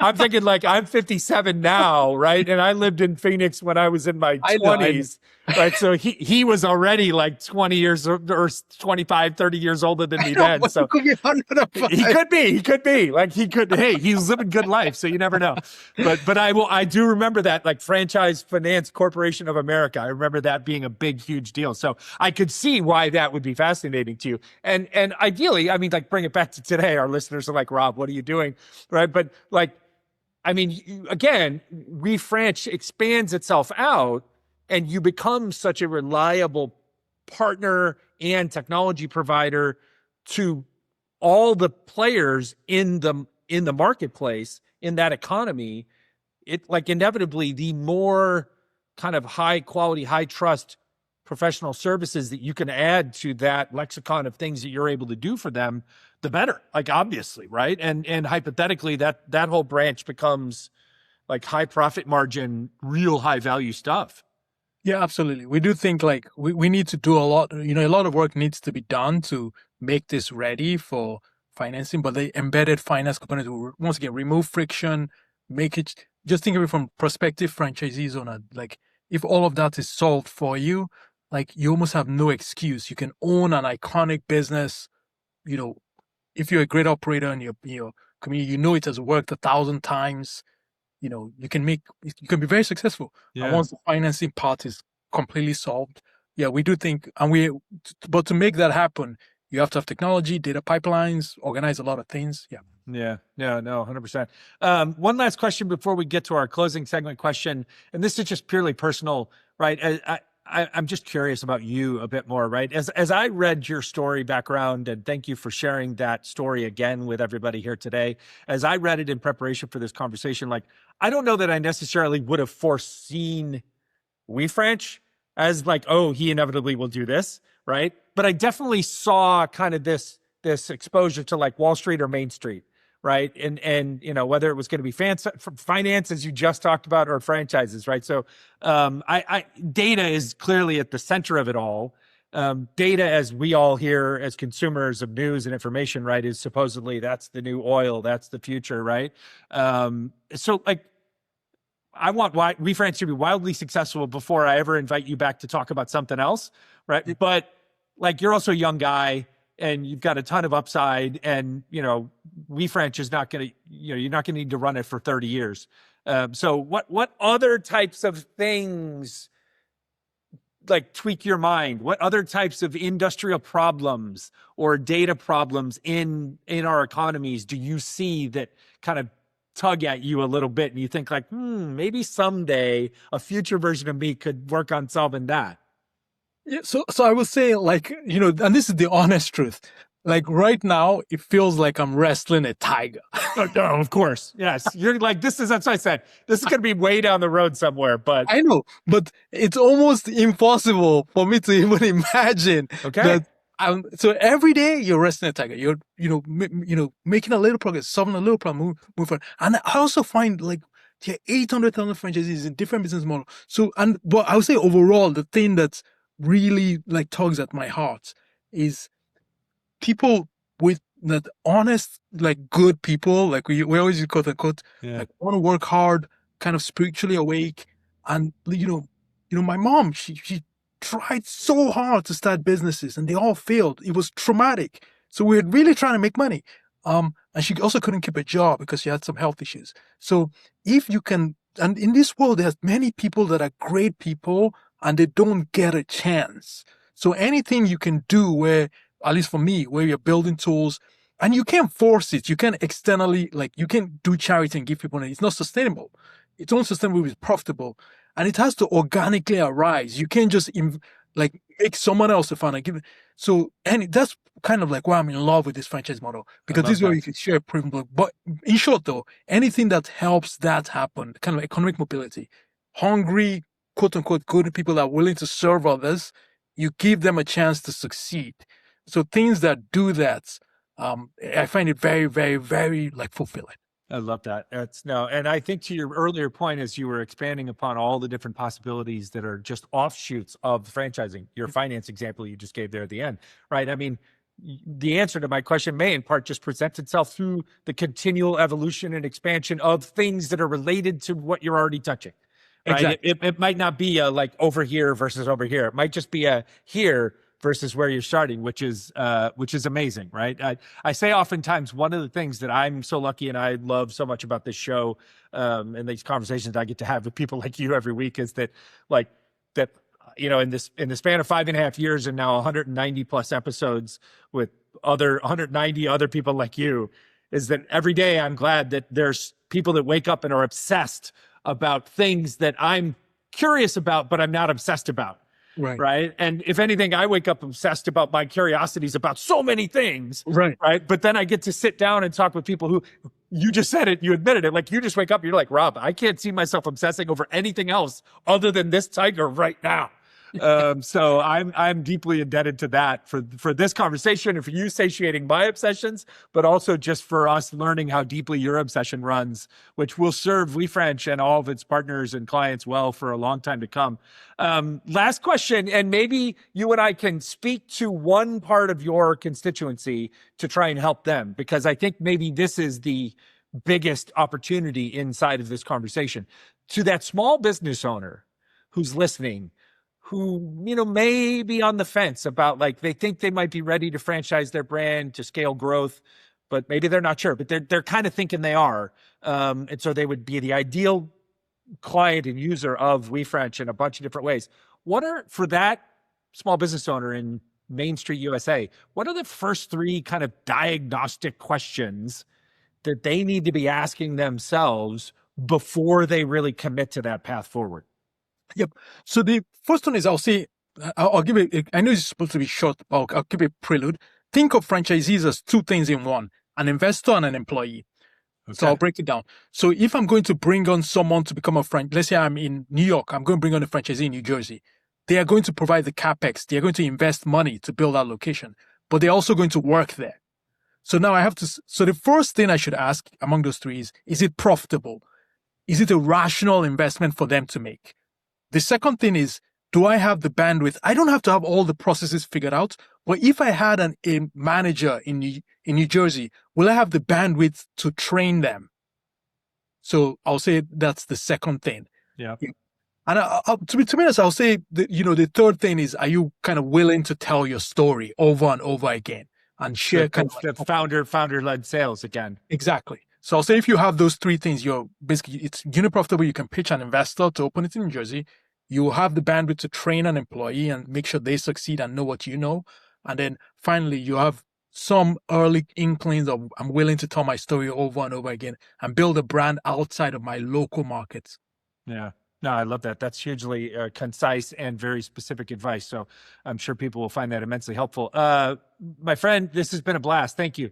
I'm thinking like I'm 57 now, right? And I lived in Phoenix when I was in my 20s. Right. So he was already like 20 years or 25, 30 years older than me then. So he could be like, hey, he's living good life. So you never know. But I do remember that, like Franchise Finance Corporation of America. I remember that being a big, huge deal. So I could see why that would be fascinating to you. And ideally, I mean, like bring it back to today. Our listeners are like, Rob, what are you doing? Right. But like, I mean, again, WeFranch expands itself out, and you become such a reliable partner and technology provider to all the players in the marketplace, in that economy. It like inevitably the more kind of high quality, high trust professional services that you can add to that lexicon of things that you're able to do for them, the better. Like obviously, right? And hypothetically, that whole branch becomes like high profit margin, real high value stuff. Yeah, absolutely. We do think like we need to do a lot, a lot of work needs to be done to make this ready for financing, but the embedded finance component will once again remove friction, make it, just think of it from prospective franchisees owner. Like if all of that is solved for you, like you almost have no excuse. You can own an iconic business, if you're a great operator in your community, it has worked 1,000 times. You can be very successful. Yeah. And once the financing part is completely solved, yeah, we do think, but to make that happen, you have to have technology, data pipelines, organize a lot of things. Yeah. Yeah. No, 100%. One last question before we get to our closing segment question. And this is just purely personal, right? I'm just curious about you a bit more, right? As I read your story background, and thank you for sharing that story again with everybody here today. As I read it in preparation for this conversation, like, I don't know that I necessarily would have foreseen WeFranch as like, oh, he inevitably will do this, right? But I definitely saw kind of this exposure to like Wall Street or Main Street, right? And whether it was going to be finance, as you just talked about, or franchises, right? So data is clearly at the center of it all. Data, as we all hear as consumers of news and information, right, is supposedly that's the new oil, that's the future, right? So like, I want WeFranch to be wildly successful before I ever invite you back to talk about something else, right? But like, you're also a young guy, and you've got a ton of upside, and WeFranch is not going to, you're not going to need to run it for 30 years. So what other types of things like tweak your mind? What other types of industrial problems or data problems in our economies do you see that kind of tug at you a little bit, and you think like, maybe someday a future version of me could work on solving that? Yeah, so I would say, like, and this is the honest truth. Like right now, it feels like I'm wrestling a tiger. Oh, no, of course. Yes. You're like, that's what I said. This is going to be way down the road somewhere, but I know, but it's almost impossible for me to even imagine that. So every day you're wrestling a tiger. You're, making a little progress, solving a little problem, move on. And I also find like there are 800,000 franchisees in different business models. So, but I would say overall, the thing that's really like tugs at my heart is people with that honest, like good people, like we always use quote unquote, like want to work hard, kind of spiritually awake. And my mom, she tried so hard to start businesses and they all failed. It was traumatic. So we were really trying to make money. And she also couldn't keep a job because she had some health issues. So if you can, and in this world, there's many people that are great people and they don't get a chance. So anything you can do where, at least for me, where you're building tools and you can't force it, you can't externally, like you can't do charity and give people money. It's not sustainable. It's only sustainable if it's profitable and it has to organically arise. You can't just like make someone else a fund and give it. So, and that's kind of like why I'm in love with this franchise model, because this is where you can share a proven. But in short, though, anything that helps that happen, kind of economic mobility, hungry, quote unquote, good people that are willing to serve others, you give them a chance to succeed. So things that do that, I find it very, very, very like fulfilling. I love that. And I think to your earlier point, as you were expanding upon all the different possibilities that are just offshoots of franchising, your finance example you just gave there at the end, right? I mean, the answer to my question may in part just present itself through the continual evolution and expansion of things that are related to what you're already touching. Right? Exactly. It might not be a like over here versus over here. It might just be a here versus where you're starting, which is amazing, right? I say oftentimes one of the things that I'm so lucky and I love so much about this show and these conversations I get to have with people like you every week is that in the span of 5.5 years and now 190 plus episodes with 190 other people like you, is that every day I'm glad that there's people that wake up and are obsessed about things that I'm curious about, but I'm not obsessed about. Right. And if anything, I wake up obsessed about my curiosities about so many things. Right. But then I get to sit down and talk with people who, you just said it, you admitted it. Like you just wake up, you're like, Rob, I can't see myself obsessing over anything else other than this tiger right now. So I'm deeply indebted to that for this conversation and for you satiating my obsessions, but also just for us learning how deeply your obsession runs, which will serve WeFranch and all of its partners and clients well for a long time to come. Last question, and maybe you and I can speak to one part of your constituency to try and help them, because I think maybe this is the biggest opportunity inside of this conversation. To that small business owner who's listening, who, may be on the fence about like, they think they might be ready to franchise their brand to scale growth, but maybe they're not sure, but they're kind of thinking they are. And so they would be the ideal client and user of WeFranch in a bunch of different ways. For that small business owner in Main Street, USA, what are the first 3 kind of diagnostic questions that they need to be asking themselves before they really commit to that path forward? Yep. So the first one is I'll give it, I know it's supposed to be short, but I'll give it a prelude. Think of franchisees as 2 things in one, an investor and an employee. Okay. So I'll break it down. So if I'm going to bring on someone to become let's say I'm in New York, I'm going to bring on a franchisee in New Jersey. They are going to provide the CapEx. They're going to invest money to build that location, but they're also going to work there. So now so the first thing I should ask among those 3 is it profitable? Is it a rational investment for them to make? The second thing is, do I have the bandwidth? I don't have to have all the processes figured out, but if I had a manager in New Jersey, will I have the bandwidth to train them? So I'll say that's the second thing. Yeah. And to be honest, I'll say the third thing is, are you kind of willing to tell your story over and over again and share the founder-led sales again? Exactly. So I'll say if you have those 3 things, it's unit profitable. You can pitch an investor to open it in New Jersey. You have the bandwidth to train an employee and make sure they succeed and know what you know. And then finally, you have some early inklings of I'm willing to tell my story over and over again and build a brand outside of my local markets. Yeah. No, I love that. That's hugely concise and very specific advice. So I'm sure people will find that immensely helpful. My friend, this has been a blast. Thank you.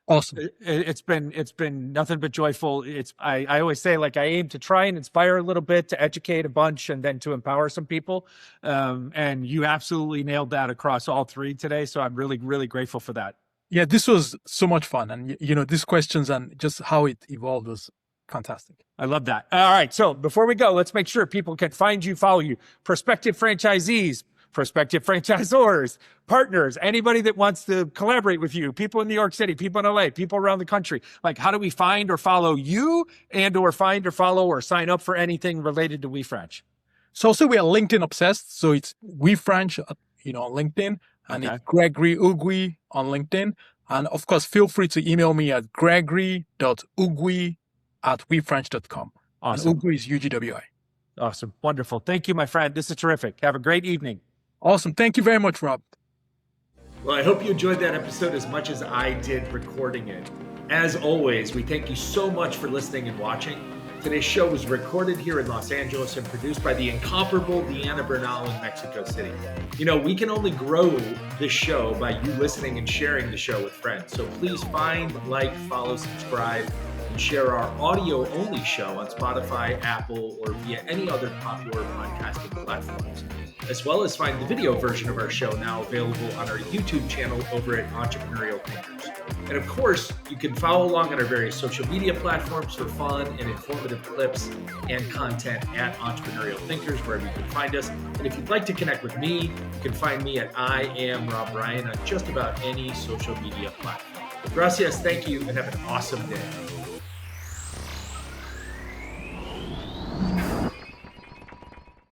Awesome. It's been nothing but joyful. I always say, like, I aim to try and inspire a little bit, to educate a bunch, and then to empower some people. And you absolutely nailed that across all 3 today. So I'm really, really grateful for that. Yeah, this was so much fun. And, these questions and just how it evolved was fantastic. I love that. All right. So before we go, let's make sure people can find you, follow you. Prospective franchisees, prospective franchisors, partners, anybody that wants to collaborate with you, people in New York City, people in LA, people around the country. Like, how do we find or follow you or find or follow or sign up for anything related to WeFranch? So also we are LinkedIn obsessed. So it's WeFranch, on LinkedIn, and It's Gregory Ugwi on LinkedIn. And of course, feel free to email me at gregory.ugwi@wefranch.com. Awesome. And Ugwi is UGWI. Awesome. Wonderful. Thank you, my friend. This is terrific. Have a great evening. Awesome. Thank you very much, Rob. Well, I hope you enjoyed that episode as much as I did recording it. As always, we thank you so much for listening and watching. Today's show was recorded here in Los Angeles and produced by the incomparable Deanna Bernal in Mexico City. You know, we can only grow this show by you listening and sharing the show with friends. So please find, like, follow, subscribe, and share our audio-only show on Spotify, Apple, or via any other popular podcasting platforms, as well as find the video version of our show now available on our YouTube channel over at Entrepreneurial Thinkers. And of course, you can follow along on our various social media platforms for fun and informative clips and content at Entrepreneurial Thinkers, wherever you can find us. And if you'd like to connect with me, you can find me at I Am Rob Ryan on just about any social media platform. Gracias, thank you, and have an awesome day.